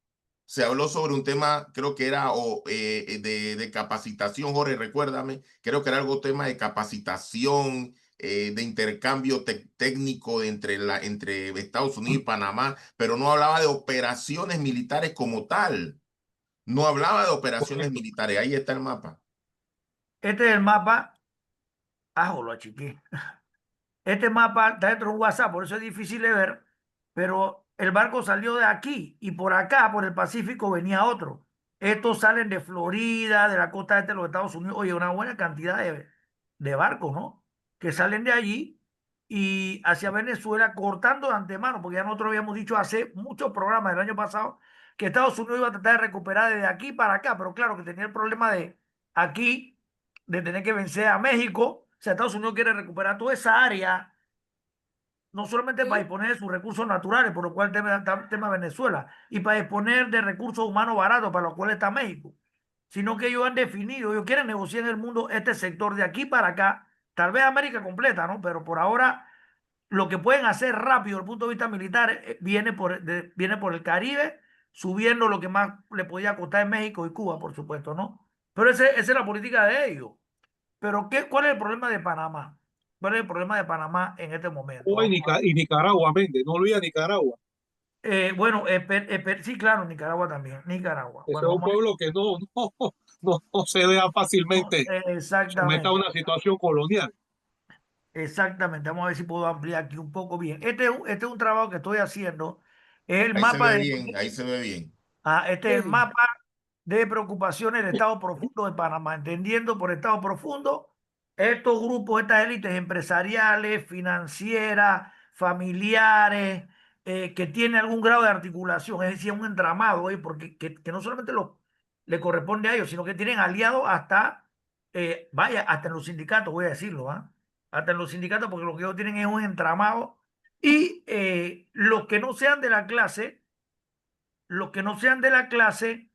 Se habló sobre un tema, creo que era de capacitación, Jorge, recuérdame, creo que era algo tema de capacitación, de intercambio técnico entre Estados Unidos y Panamá, pero no hablaba de operaciones militares como tal. No hablaba de operaciones Correcto. militares. Ahí está el mapa. Este es el mapa. Ah, lo achiqué. Este mapa está dentro de un WhatsApp, por eso es difícil de ver, pero el barco salió de aquí y por acá, por el Pacífico, venía otro. Estos salen de Florida, de la costa este de los Estados Unidos. Oye, una buena cantidad de barcos, ¿no? Que salen de allí y hacia Venezuela cortando de antemano, porque ya nosotros habíamos dicho hace muchos programas del año pasado que Estados Unidos iba a tratar de recuperar desde aquí para acá, pero claro que tenía el problema de aquí, de tener que vencer a México. O sea, Estados Unidos quiere recuperar toda esa área, no solamente para Sí, disponer de sus recursos naturales, por lo cual tema Venezuela, y para disponer de recursos humanos baratos, para lo cual está México, sino que ellos han definido, ellos quieren negociar en el mundo este sector de aquí para acá, tal vez América completa, ¿no? Pero por ahora lo que pueden hacer rápido desde el punto de vista militar viene por el Caribe, subiendo lo que más le podía costar en México y Cuba, por supuesto, ¿no? Pero esa es la política de ellos. Pero ¿cuál es el problema de Panamá? ¿Cuál es el problema de Panamá en este momento? Cuba y, Vamos a ver. Y Nicaragua, Méndez, no olvida Nicaragua. Bueno, sí, claro, Nicaragua también. Nicaragua. Ese Bueno, es un vamos a ver. pueblo que no se vea No, fácilmente sometido a exactamente. una situación colonial. Exactamente. Vamos a ver si puedo ampliar aquí un poco bien. Este es un trabajo que estoy haciendo. Es el Ahí se mapa ve de bien, ahí se ve bien. Este es el sí. mapa de preocupaciones del Estado profundo de Panamá. Entendiendo por Estado profundo estos grupos, estas élites empresariales, financieras, familiares, que tienen algún grado de articulación, es decir, un entramado, porque que no solamente le corresponde a ellos, sino que tienen aliados hasta, vaya, hasta en los sindicatos, voy a decirlo, ¿ah? Hasta en los sindicatos, porque lo que ellos tienen es un entramado. Y los que no sean de la clase, los que no sean de la clase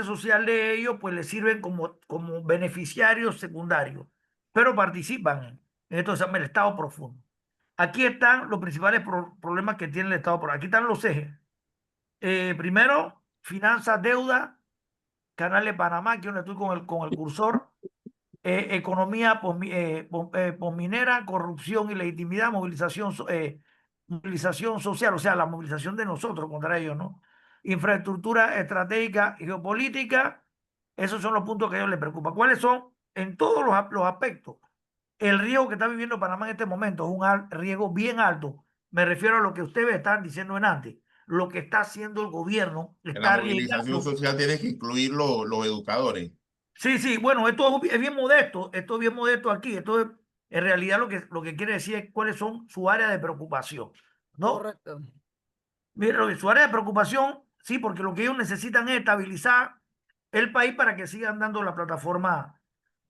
social de ellos, pues les sirven como beneficiarios secundarios, pero participan en esto que se llama el Estado profundo. Aquí están los principales problemas que tiene el Estado profundo. Aquí están los ejes. Primero, finanzas, deuda, Canal de Panamá, aquí donde estoy con el cursor. Economía posminera, corrupción, ilegitimidad, movilización social, o sea, la movilización de nosotros contra ellos, ¿no? Infraestructura estratégica y geopolítica, esos son los puntos que a ellos les preocupan. ¿Cuáles son? En todos los aspectos. El riesgo que está viviendo Panamá en este momento es un riesgo bien alto. Me refiero a lo que ustedes están diciendo en antes. Lo que está haciendo el gobierno En la está movilización arriesgando. social tienes que incluir los educadores. Sí, sí, bueno, esto es bien modesto, esto es bien modesto aquí, esto es, en realidad lo que quiere decir es cuáles son su área de preocupación, ¿no? Correcto. Mira, su área de preocupación, sí, porque lo que ellos necesitan es estabilizar el país para que sigan dando la plataforma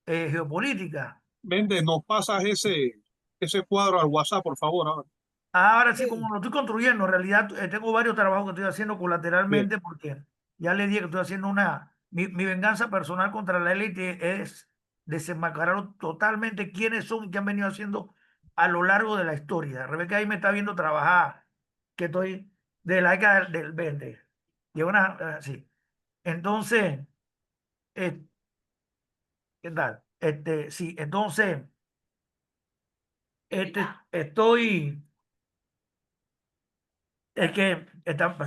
geopolítica. Méndez, nos pasas ese cuadro al WhatsApp, por favor. Ahora. Ahora sí, como Sí. lo estoy construyendo, en realidad tengo varios trabajos que estoy haciendo Bien. colateralmente porque ya le dije que estoy haciendo mi venganza personal contra la élite es desenmascarar totalmente quiénes son y qué han venido haciendo a lo largo de la historia. Rebeca ahí me está viendo trabajar, que estoy de la década del 20. Llevo sí. Entonces, eh, ¿qué tal? Sí, entonces, estoy. Es que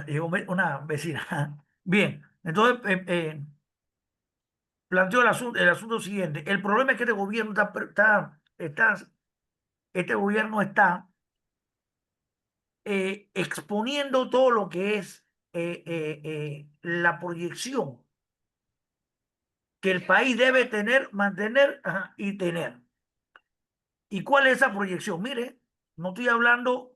llegó una vecina. Bien, entonces planteó el asunto siguiente. El problema es que este gobierno este gobierno está exponiendo todo lo que es la proyección que el país debe tener, mantener, ajá, y tener. ¿Y cuál es esa proyección? Mire, no estoy hablando,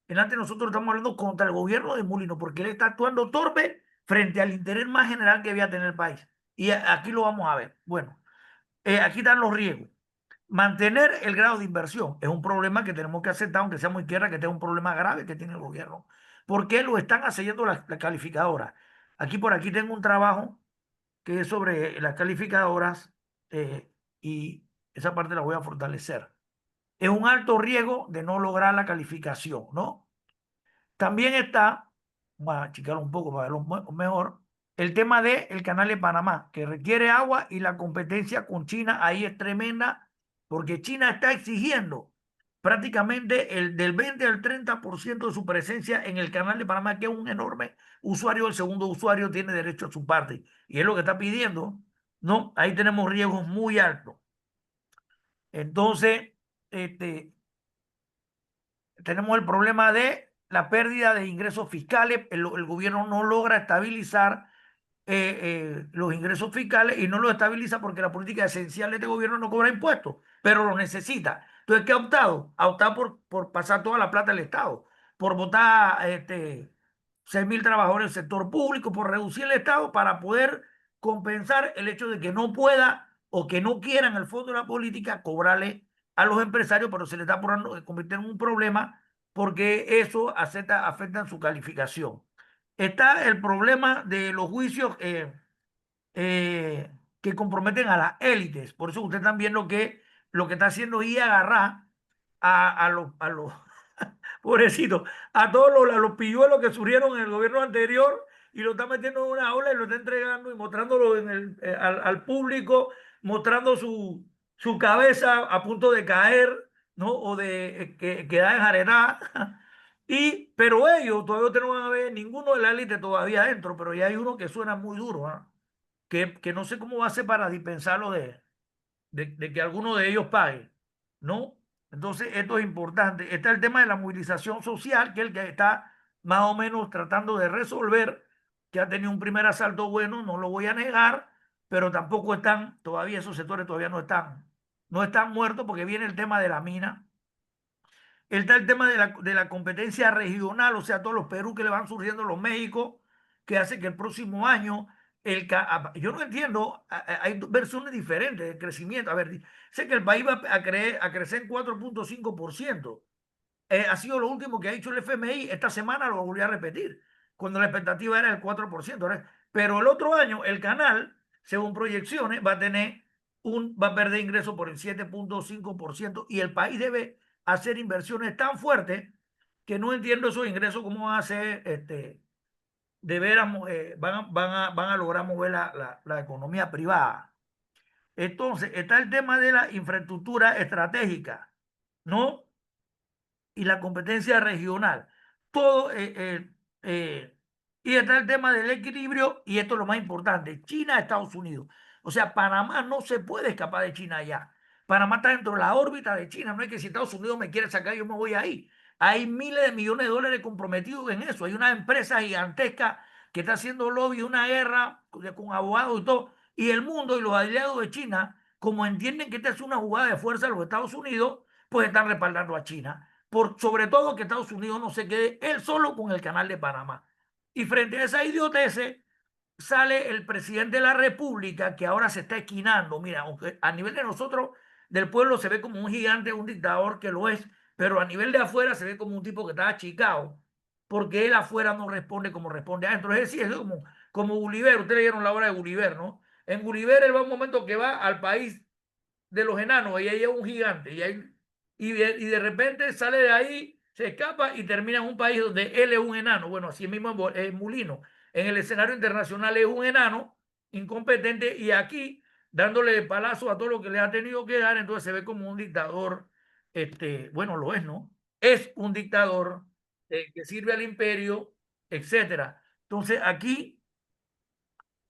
delante nosotros estamos hablando contra el gobierno de Mulino, porque él está actuando torpe frente al interés más general que debía tener el país. Y aquí lo vamos a ver. Bueno, aquí están los riesgos. Mantener el grado de inversión es un problema que tenemos que aceptar, aunque sea muy izquierda, que tenga un problema grave que tiene el gobierno. ¿Por qué lo están haciendo las calificadoras? Por aquí tengo un trabajo que es sobre las calificadoras y esa parte la voy a fortalecer. Es un alto riesgo de no lograr la calificación, ¿no? También está, voy a achicar un poco para verlo mejor, el tema del canal de Panamá, que requiere agua y la competencia con China ahí es tremenda, porque China está exigiendo prácticamente el del 20 al 30% de su presencia en el canal de Panamá, que es un enorme usuario. El segundo usuario tiene derecho a su parte, y es lo que está pidiendo, ¿no? Ahí tenemos riesgos muy altos. Entonces, este, tenemos el problema de la pérdida de ingresos fiscales. El gobierno no logra estabilizar los ingresos fiscales y no los estabiliza porque la política esencial de este gobierno no cobra impuestos, pero los necesita. Entonces, ¿qué ha optado? Ha optado por pasar toda la plata al Estado, por votar 6.000 trabajadores del sector público, por reducir el Estado para poder compensar el hecho de que no pueda o que no quiera en el fondo de la política cobrarle a los empresarios, pero se le está convirtiendo en un problema porque eso afecta en su calificación. Está el problema de los juicios que comprometen a las élites. Por eso ustedes están viendo que lo que está haciendo es agarrar a los pobrecitos, a todos los pilluelos que surgieron en el gobierno anterior y lo está metiendo en una aula y lo está entregando y mostrándolo al público, mostrando su cabeza a punto de caer, ¿no? O de quedar enjaretada. Pero ellos todavía no van a ver ninguno de la élite todavía adentro, pero ya hay uno que suena muy duro, ¿ah? Que no sé cómo va a ser para dispensarlo de que alguno de ellos pague, ¿no? Entonces, esto es importante. Está el tema de la movilización social, que es el que está más o menos tratando de resolver, que ha tenido un primer asalto bueno, no lo voy a negar, pero tampoco están, todavía esos sectores todavía no están muertos porque viene el tema de la mina. Está el tema de la competencia regional, o sea, todos los Perú que le van surgiendo los México, que hace que el próximo año, yo no entiendo, hay versiones diferentes de crecimiento. A ver, sé que el país va a crecer en 4,5%. Ha sido lo último que ha dicho el FMI. Esta semana lo volví a repetir, cuando la expectativa era el 4%, ¿no? Pero el otro año, el canal, según proyecciones, va a perder ingresos por el 7,5% y el país debe hacer inversiones tan fuertes que no entiendo esos ingresos cómo van a ser, de veras, van a lograr mover la economía privada. Entonces, está el tema de la infraestructura estratégica, ¿no? Y la competencia regional. Todo, y está el tema del equilibrio, y esto es lo más importante, China-Estados Unidos. O sea, Panamá no se puede escapar de China ya. Panamá está dentro de la órbita de China. No es que si Estados Unidos me quiere sacar, yo me voy ahí. Hay miles de millones de dólares comprometidos en eso. Hay una empresa gigantesca que está haciendo lobby, una guerra con abogados y todo. Y el mundo y los aliados de China, como entienden que esta es una jugada de fuerza de los Estados Unidos, pues están respaldando a China. Sobre todo que Estados Unidos no se quede él solo con el canal de Panamá. Y frente a esa idiotez sale el presidente de la República, que ahora se está esquinando. Mira, aunque a nivel de nosotros, del pueblo, se ve como un gigante, un dictador, que lo es, pero a nivel de afuera se ve como un tipo que está achicado, porque él afuera no responde como responde adentro. Es decir, es como Gulliver. Ustedes leyeron la obra de Gulliver, ¿no? En Gulliver él va un momento que va al país de los enanos y ahí es un gigante y de repente sale de ahí, se escapa y termina en un país donde él es un enano. Bueno, así mismo es Mulino. En el escenario internacional es un enano incompetente y aquí dándole palazo a todo lo que le ha tenido que dar, entonces se ve como un dictador. Bueno, lo es, ¿no? Es un dictador que sirve al imperio, etcétera. Entonces aquí,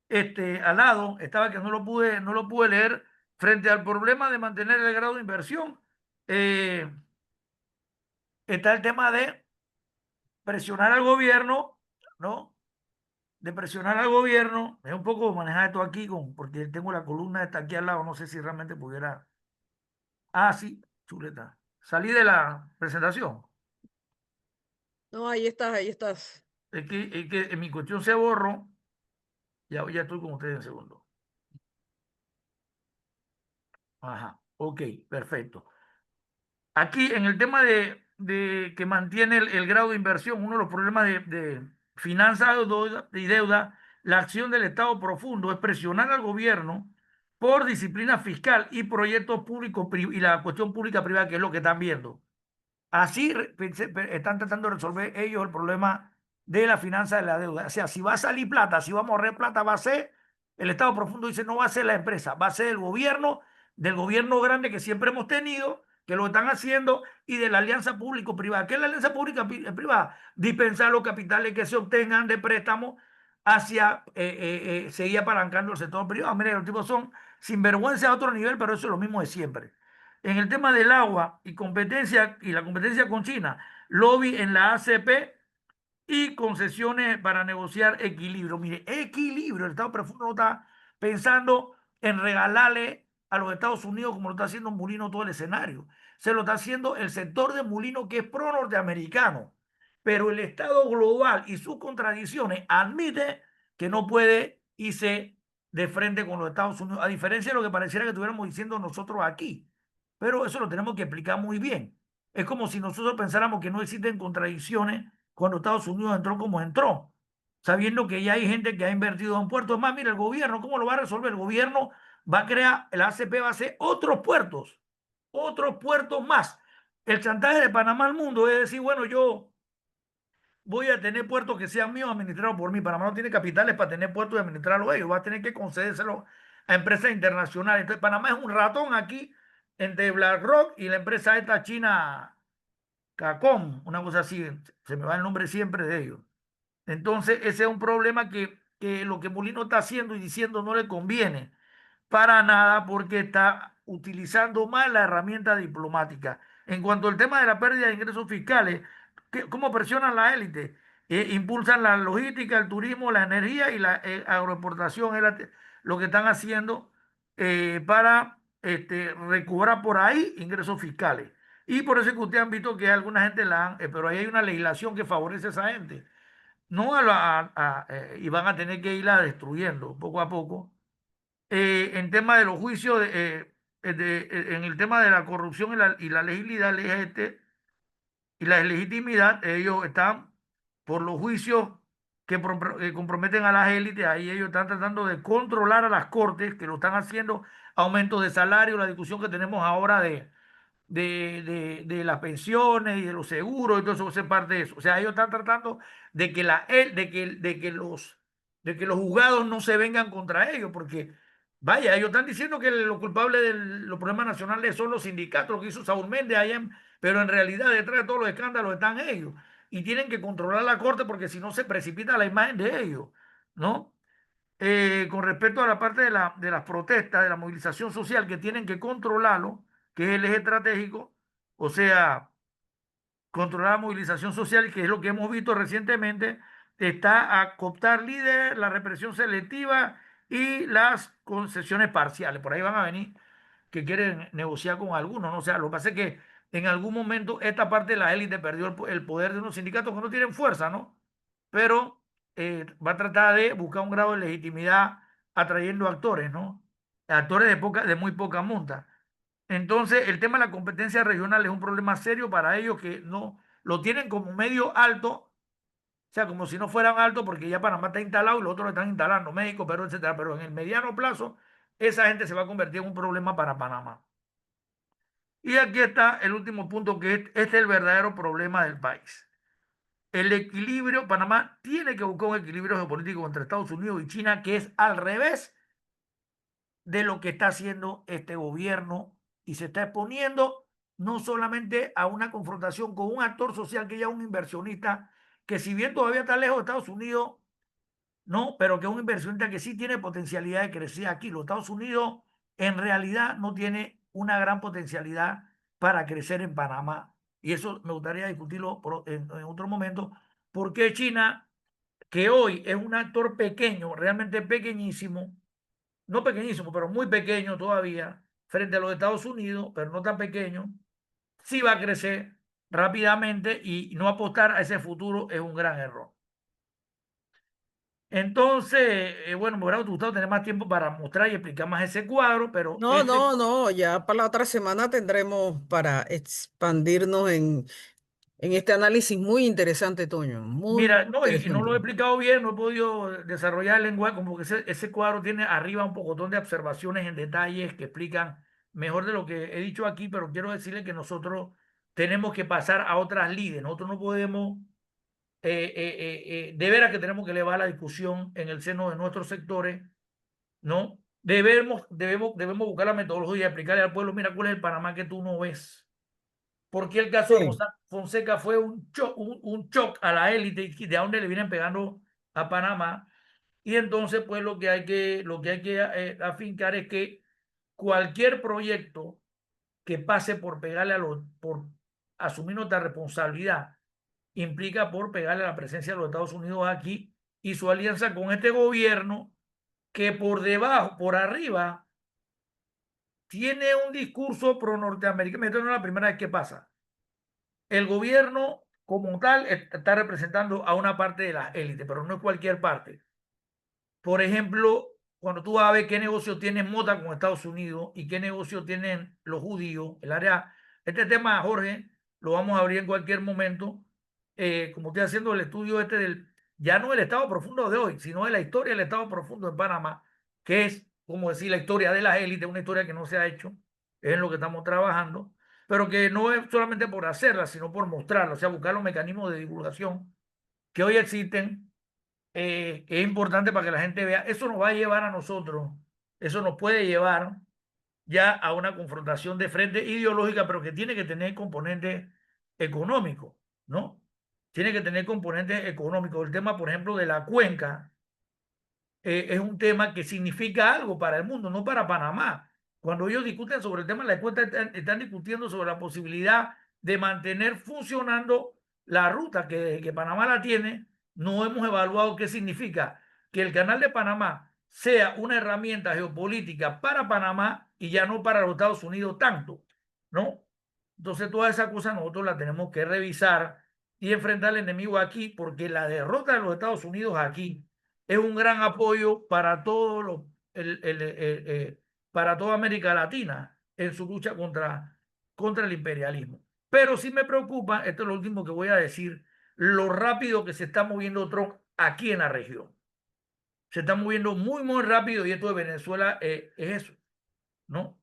al lado, estaba que no lo pude leer, frente al problema de mantener el grado de inversión. Está el tema de presionar al gobierno, ¿no? De presionar al gobierno. Es un poco manejar esto aquí, porque tengo la columna esta aquí al lado, no sé si realmente pudiera. Ah, sí, chuleta. Salí de la presentación. No, ahí estás, ahí estás. Es que en mi cuestión se borró. Ya estoy con ustedes en segundo. Ajá, ok, perfecto. Aquí en el tema que mantiene el grado de inversión, uno de los problemas de finanzas y deuda, la acción del Estado profundo es presionar al gobierno por disciplina fiscal y proyectos públicos y la cuestión pública privada, que es lo que están viendo. Así están tratando de resolver ellos el problema de la finanza de la deuda. O sea, si va a salir plata, si va a morrer plata, va a ser, el Estado profundo dice, no va a ser la empresa, va a ser el gobierno, del gobierno grande que siempre hemos tenido, que lo están haciendo, y de la alianza público-privada. ¿Qué es la alianza pública-privada? Dispensar los capitales que se obtengan de préstamos hacia seguir apalancando el sector privado. Mire, los tipos son sinvergüenza a otro nivel, pero eso es lo mismo de siempre. En el tema del agua y competencia y la competencia con China, lobby en la ACP y concesiones para negociar equilibrio. Mire, equilibrio. El Estado profundo no está pensando en regalarle a los Estados Unidos como lo está haciendo Mulino todo el escenario. Se lo está haciendo el sector de Mulino que es pro norteamericano. Pero el Estado global y sus contradicciones admite que no puede irse de frente con los Estados Unidos, a diferencia de lo que pareciera que estuviéramos diciendo nosotros aquí. Pero eso lo tenemos que explicar muy bien. Es como si nosotros pensáramos que no existen contradicciones cuando Estados Unidos entró como entró, sabiendo que ya hay gente que ha invertido en puertos. Más, mira, el gobierno, ¿cómo lo va a resolver? El gobierno va a crear, el ACP va a hacer otros puertos más. El chantaje de Panamá al mundo es decir, bueno, yo voy a tener puertos que sean míos administrados por mí. Panamá no tiene capitales para tener puertos y administrarlos ellos, va a tener que concedérselo a empresas internacionales. Entonces, Panamá es un ratón aquí entre BlackRock y la empresa esta china Cacom, una cosa así, se me va el nombre siempre de ellos. Entonces, ese es un problema que lo que Molino está haciendo y diciendo no le conviene para nada porque está utilizando mal la herramienta diplomática. En cuanto al tema de la pérdida de ingresos fiscales, ¿cómo presionan la élite? Impulsan la logística, el turismo, la energía y la agroexportación, es lo que están haciendo para recobrar por ahí ingresos fiscales. Y por eso es que ustedes han visto que alguna gente pero ahí hay una legislación que favorece a esa gente. No y van a tener que irla destruyendo poco a poco. En tema de los juicios, en el tema de la corrupción y la legitimidad, y la legitimidad, ellos están por los juicios que comprometen a las élites, ahí ellos están tratando de controlar a las cortes, que lo están haciendo, aumentos de salario, la discusión que tenemos ahora de las pensiones y de los seguros, y todo eso es parte de eso. O sea, ellos están tratando de que, de que los juzgados no se vengan contra ellos, porque, vaya, ellos están diciendo que los culpables de los problemas nacionales son los sindicatos, lo que hizo Saúl Méndez allá, pero en realidad detrás de todos los escándalos están ellos, y tienen que controlar la corte porque si no se precipita la imagen de ellos, ¿no? Con respecto a la parte de las protestas, de la movilización social, que tienen que controlarlo, que es el eje estratégico, o sea, controlar la movilización social, que es lo que hemos visto recientemente, está a cooptar líderes, la represión selectiva y las concesiones parciales. Por ahí van a venir que quieren negociar con algunos, ¿no? O sea, lo que pasa es que en algún momento esta parte de la élite perdió el poder de unos sindicatos que no tienen fuerza, ¿no? Pero va a tratar de buscar un grado de legitimidad atrayendo actores, ¿no? Actores de muy poca monta. Entonces, el tema de la competencia regional es un problema serio para ellos que no lo tienen como medio alto, o sea, como si no fueran altos, porque ya Panamá está instalado y los otros lo están instalando, México, Perú, etcétera. Pero en el mediano plazo, esa gente se va a convertir en un problema para Panamá. Y aquí está el último punto, que este es el verdadero problema del país. El equilibrio, Panamá tiene que buscar un equilibrio geopolítico entre Estados Unidos y China, que es al revés de lo que está haciendo este gobierno y se está exponiendo no solamente a una confrontación con un actor social que ya es un inversionista, que si bien todavía está lejos de Estados Unidos, no, pero que es un inversionista que sí tiene potencialidad de crecer aquí. Los Estados Unidos en realidad no tiene una gran potencialidad para crecer en Panamá. Y eso me gustaría discutirlo en otro momento, porque China, que hoy es un actor pequeño, realmente pequeñísimo, no pequeñísimo, pero muy pequeño todavía, frente a los Estados Unidos, pero no tan pequeño, sí va a crecer rápidamente y no apostar a ese futuro es un gran error. Entonces, bueno, me hubiera gustado tener más tiempo para mostrar y explicar más ese cuadro, pero No, ya para la otra semana tendremos para expandirnos en este análisis muy interesante, Toño, muy, Mira, muy no, y no lo he interesante. explicado bien, no he podido desarrollar el lenguaje, como que ese cuadro tiene arriba un pocotón de observaciones en detalles que explican mejor de lo que he dicho aquí, pero quiero decirle que nosotros tenemos que pasar a otras lides. Nosotros no podemos, de veras que tenemos que elevar la discusión en el seno de nuestros sectores, ¿no? Debemos buscar la metodología y explicarle al pueblo, mira, cuál es el Panamá que tú no ves. Porque el caso de Sí. Fonseca fue un shock a la élite y de dónde le vienen pegando a Panamá. Y entonces, pues lo que hay que afincar es que cualquier proyecto que pase por pegarle por asumir nuestra responsabilidad, implica por pegarle a la presencia de los Estados Unidos aquí y su alianza con este gobierno que por debajo, por arriba, tiene un discurso pro norteamericano. Esto no es la primera vez que pasa. El gobierno como tal está representando a una parte de las élites, pero no es cualquier parte. Por ejemplo, cuando tú vas a ver qué negocio tiene Mota con Estados Unidos y qué negocio tienen los judíos, el área, este tema, Jorge, lo vamos a abrir en cualquier momento, como estoy haciendo el estudio ya no el Estado profundo de hoy, sino de la historia del Estado profundo en Panamá, que es, como decir, la historia de las élites, una historia que no se ha hecho, es en lo que estamos trabajando, pero que no es solamente por hacerla, sino por mostrarla, o sea, buscar los mecanismos de divulgación que hoy existen, que es importante para que la gente vea. Eso nos va a llevar a nosotros, eso nos puede llevar ya a una confrontación de frente ideológica, pero que tiene que tener componentes económicos, ¿no? Tiene que tener componentes económicos. El tema, por ejemplo, de la cuenca, es un tema que significa algo para el mundo, no para Panamá. Cuando ellos discuten sobre el tema de la cuenca, están discutiendo sobre la posibilidad de mantener funcionando la ruta que Panamá la tiene. No hemos evaluado qué significa que el canal de Panamá sea una herramienta geopolítica para Panamá y ya no para los Estados Unidos tanto, ¿no? Entonces todas esas cosas nosotros las tenemos que revisar y enfrentar al enemigo aquí, porque la derrota de los Estados Unidos aquí es un gran apoyo para para toda América Latina en su lucha contra el imperialismo. Pero sí me preocupa, esto es lo último que voy a decir, lo rápido que se está moviendo Trump aquí en la región. Se está moviendo muy, muy rápido y esto de Venezuela es eso, ¿no?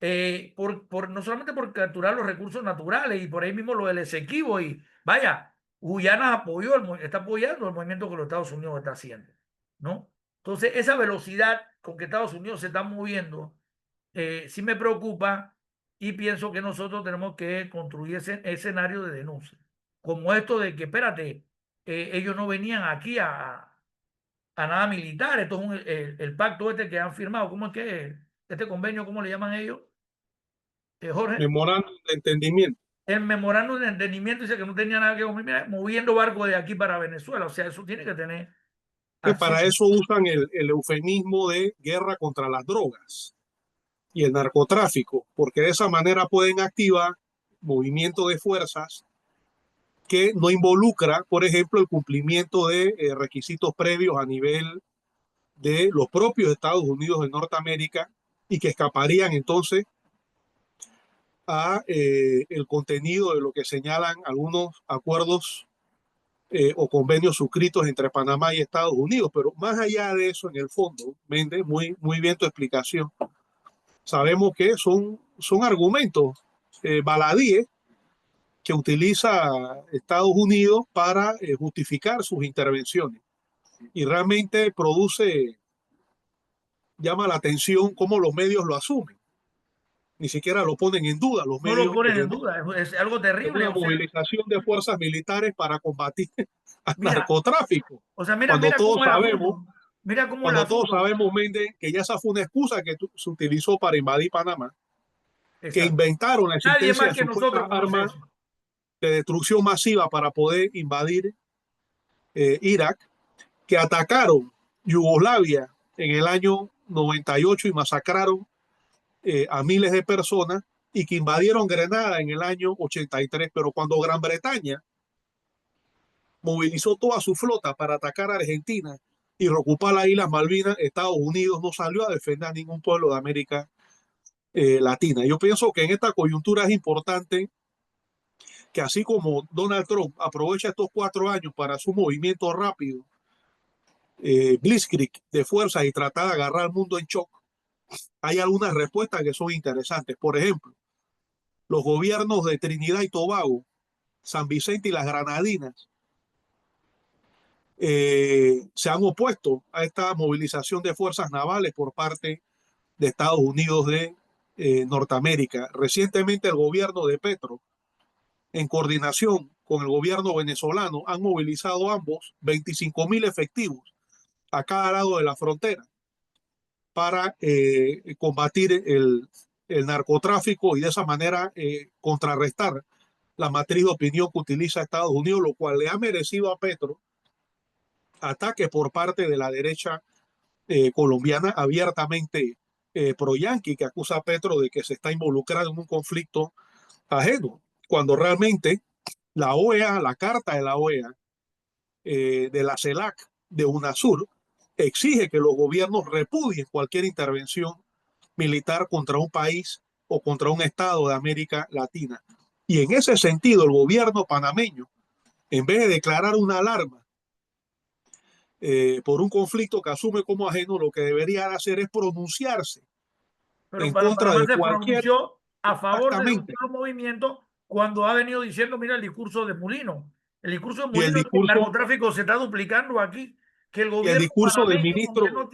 No solamente por capturar los recursos naturales y por ahí mismo lo del Esequibo y vaya, Guyana está apoyando el movimiento que los Estados Unidos está haciendo, ¿no? Entonces, esa velocidad con que Estados Unidos se está moviendo, sí me preocupa y pienso que nosotros tenemos que construir ese escenario de denuncia, como esto de que, espérate, ellos no venían aquí a nada militar, esto es el pacto este que han firmado, ¿cómo es que este convenio, cómo le llaman ellos? Jorge, Memorándum de entendimiento. el memorándum de entendimiento dice que no tenía nada que ver, mira, moviendo barcos de aquí para Venezuela, o sea, eso tiene que tener Que acción. para eso usan el eufemismo de guerra contra las drogas y el narcotráfico, porque de esa manera pueden activar movimiento de fuerzas que no involucra, por ejemplo, el cumplimiento de requisitos previos a nivel de los propios Estados Unidos de Norteamérica y que escaparían entonces a el contenido de lo que señalan algunos acuerdos o convenios suscritos entre Panamá y Estados Unidos. Pero más allá de eso, en el fondo, Méndez, muy bien tu explicación, sabemos que son argumentos baladíes que utiliza Estados Unidos para justificar sus intervenciones. Y realmente llama la atención cómo los medios lo asumen. Ni siquiera lo ponen en duda los No lo medios ponen en hegemónicos. duda, es algo Es terrible. una O sea, movilización de fuerzas militares para combatir al mira, narcotráfico. o sea, mira, Cuando mira todos cómo es el sabemos, asunto. Mira cómo es el cuando todos asunto. sabemos, Méndez, que ya esa fue una excusa que se utilizó para invadir Panamá, que Exacto. inventaron la Nadie existencia más de que supuestas nosotros conoce armas eso. de destrucción masiva para poder invadir Irak, que atacaron Yugoslavia en el año 98 y masacraron a miles de personas y que invadieron Grenada en el año 83. Pero cuando Gran Bretaña movilizó toda su flota para atacar a Argentina y reocupar las Islas Malvinas, Estados Unidos no salió a defender a ningún pueblo de América Latina. Yo pienso que en esta coyuntura es importante que así como Donald Trump aprovecha estos 4 años para su movimiento rápido, blitzkrieg de fuerza y tratar de agarrar al mundo en shock, hay algunas respuestas que son interesantes. Por ejemplo, los gobiernos de Trinidad y Tobago, San Vicente y las Granadinas se han opuesto a esta movilización de fuerzas navales por parte de Estados Unidos de Norteamérica. Recientemente el gobierno de Petro, en coordinación con el gobierno venezolano, han movilizado ambos 25,000 efectivos a cada lado de la frontera para combatir el narcotráfico y de esa manera contrarrestar la matriz de opinión que utiliza Estados Unidos, lo cual le ha merecido a Petro ataques por parte de la derecha colombiana abiertamente pro-yanqui, que acusa a Petro de que se está involucrado en un conflicto ajeno, cuando realmente la OEA, la carta de la OEA, de la CELAC, de UNASUR, exige que los gobiernos repudien cualquier intervención militar contra un país o contra un estado de América Latina. Y en ese sentido, el gobierno panameño, en vez de declarar una alarma por un conflicto que asume como ajeno, lo que debería hacer es pronunciarse Pero en contra Panamá de se cualquier, pronunció a favor de un exactamente, solo movimiento cuando ha venido diciendo, mira el discurso de Molino. El discurso de y el Molino es que el discurso, narcotráfico se está duplicando aquí, que el y el gobierno discurso del panameño como que ministro, no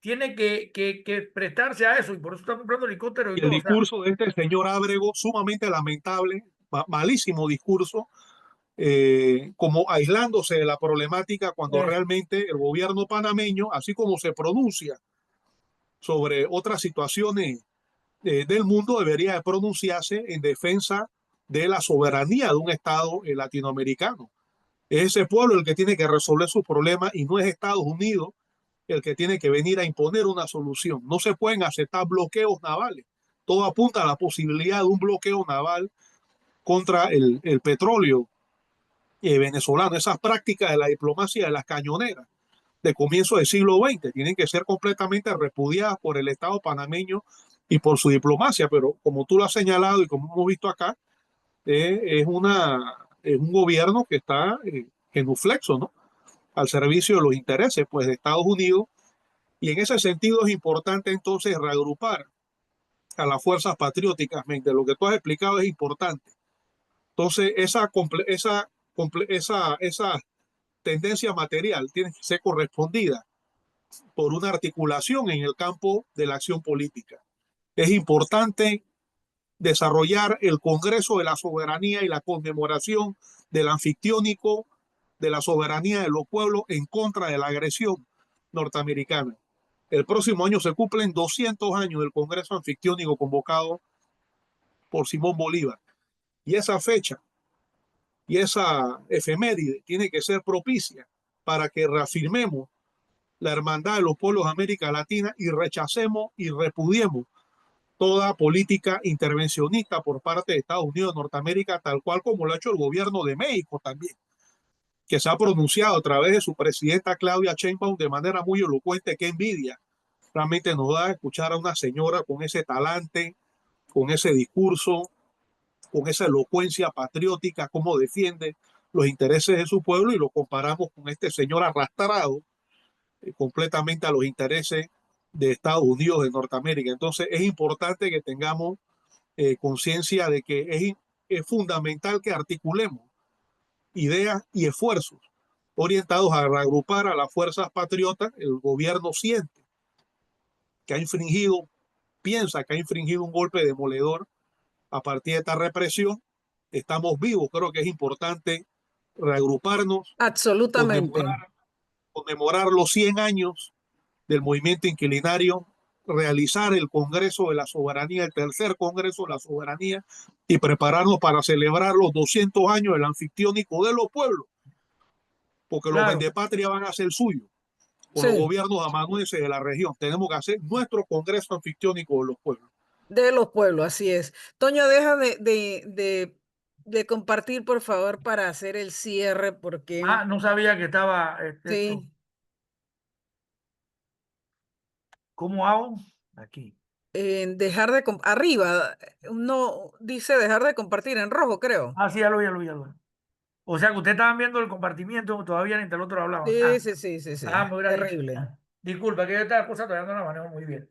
tiene que prestarse a eso y por eso está comprando helicópteros y y el todo. O sea, discurso de este señor Ábrego, sumamente lamentable, malísimo discurso, como aislándose de la problemática cuando eso. realmente el gobierno panameño, así como se pronuncia sobre otras situaciones del mundo, debería de pronunciarse en defensa de la soberanía de un Estado latinoamericano. Es ese pueblo el que tiene que resolver sus problemas y no es Estados Unidos el que tiene que venir a imponer una solución. No se pueden aceptar bloqueos navales. Todo apunta a la posibilidad de un bloqueo naval contra el petróleo venezolano. Esas prácticas de la diplomacia de las cañoneras de comienzo del siglo XX tienen que ser completamente repudiadas por el Estado panameño y por su diplomacia, pero como tú lo has señalado y como hemos visto acá, es un gobierno que está genuflexo, ¿no? Al servicio de los intereses pues, de Estados Unidos, y en ese sentido es importante entonces reagrupar a las fuerzas patrióticas. De lo que tú has explicado es importante. Entonces, esa tendencia material tiene que ser correspondida por una articulación en el campo de la acción política. Es importante desarrollar el Congreso de la Soberanía y la conmemoración del anfictiónico de la soberanía de los pueblos en contra de la agresión norteamericana. El próximo año se cumplen 200 años del Congreso anfictiónico convocado por Simón Bolívar. Y esa fecha y esa efeméride tiene que ser propicia para que reafirmemos la hermandad de los pueblos de América Latina y rechacemos y repudiemos toda política intervencionista por parte de Estados Unidos de Norteamérica, tal cual como lo ha hecho el gobierno de México también, que se ha pronunciado a través de su presidenta Claudia Sheinbaum de manera muy elocuente. Qué envidia realmente nos da escuchar a una señora con ese talante, con ese discurso, con esa elocuencia patriótica, cómo defiende los intereses de su pueblo, y lo comparamos con este señor arrastrado completamente a los intereses de Estados Unidos de Norteamérica. Entonces es importante que tengamos conciencia de que es fundamental que articulemos ideas y esfuerzos orientados a reagrupar a las fuerzas patriotas. El gobierno siente que ha infringido, piensa que ha infringido un golpe demoledor a partir de esta represión. Estamos vivos, creo que es importante reagruparnos, Absolutamente. conmemorar los 100 años del movimiento inquilinario, realizar el Congreso de la Soberanía, el tercer Congreso de la Soberanía, y prepararnos para celebrar los 200 años del anfictiónico de los pueblos, porque los Claro. vendepatria van a ser suyos con los Sí, gobiernos amanuenses de la región. Tenemos que hacer nuestro Congreso anfictiónico de los pueblos. de los pueblos, así es. Toño, deja de compartir, por favor, para hacer el cierre, porque Ah, no sabía que estaba esto. sí, ¿Cómo hago? Aquí. En dejar de... Arriba, no dice dejar de compartir en rojo, creo. Ah, sí, ya lo vi. O sea que ustedes estaban viendo el compartimiento todavía mientras el otro hablaban. Sí, sí, sí, sí, sí. Me hubiera dicho. Terrible. Disculpa, que yo esta cosa todavía no la manejo muy bien.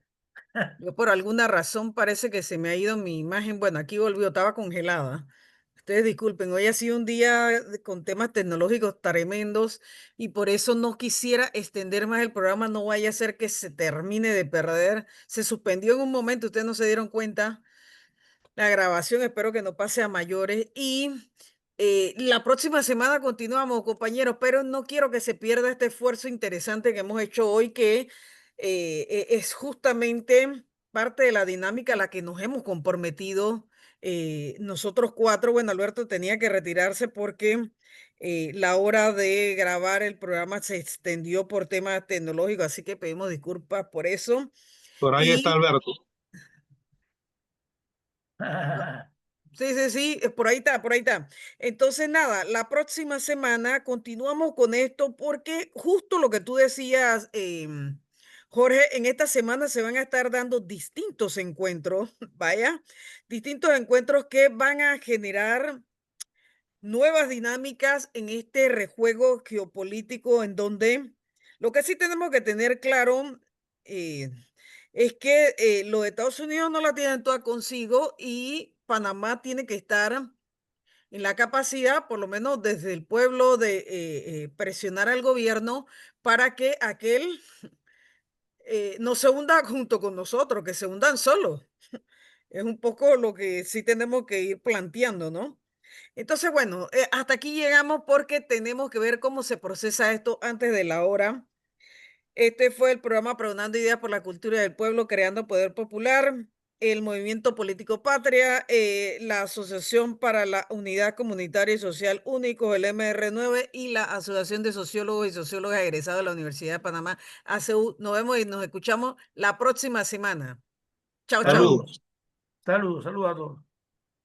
Yo por alguna razón parece que se me ha ido mi imagen. Bueno, aquí volvió, estaba congelada. Ustedes disculpen, hoy ha sido un día con temas tecnológicos tremendos y por eso no quisiera extender más el programa, no vaya a ser que se termine de perder. Se suspendió en un momento, ustedes no se dieron cuenta la grabación, espero que no pase a mayores. Y la próxima semana continuamos, compañeros, pero no quiero que se pierda este esfuerzo interesante que hemos hecho hoy, que es justamente parte de la dinámica a la que nos hemos comprometido nosotros cuatro. Bueno, Alberto tenía que retirarse porque la hora de grabar el programa se extendió por temas tecnológicos, así que pedimos disculpas por eso. Por ahí está Y Alberto. sí, sí, sí, por ahí está, por ahí está. Entonces, nada, la próxima semana continuamos con esto porque justo lo que tú decías, Jorge, en esta semana se van a estar dando distintos encuentros, vaya, distintos encuentros que van a generar nuevas dinámicas en este rejuego geopolítico en donde lo que sí tenemos que tener claro eh, es que los Estados Unidos no la tienen toda consigo y Panamá tiene que estar en la capacidad, por lo menos desde el pueblo, de presionar al gobierno para que aquel no se hunda junto con nosotros, que se hundan solos. Es un poco lo que sí tenemos que ir planteando, ¿no? Entonces, bueno, hasta aquí llegamos porque tenemos que ver cómo se procesa esto antes de la hora. Este fue el programa Pregonando Ideas por la Cultura del Pueblo, Creando Poder Popular, el Movimiento Político Patria, la Asociación para la Unidad Comunitaria y Social Único, el MR9, y la Asociación de Sociólogos y Sociólogas egresados de la Universidad de Panamá, ACU. Nos vemos y nos escuchamos la próxima semana. Chao, chao. Saludos. Saludos a todos.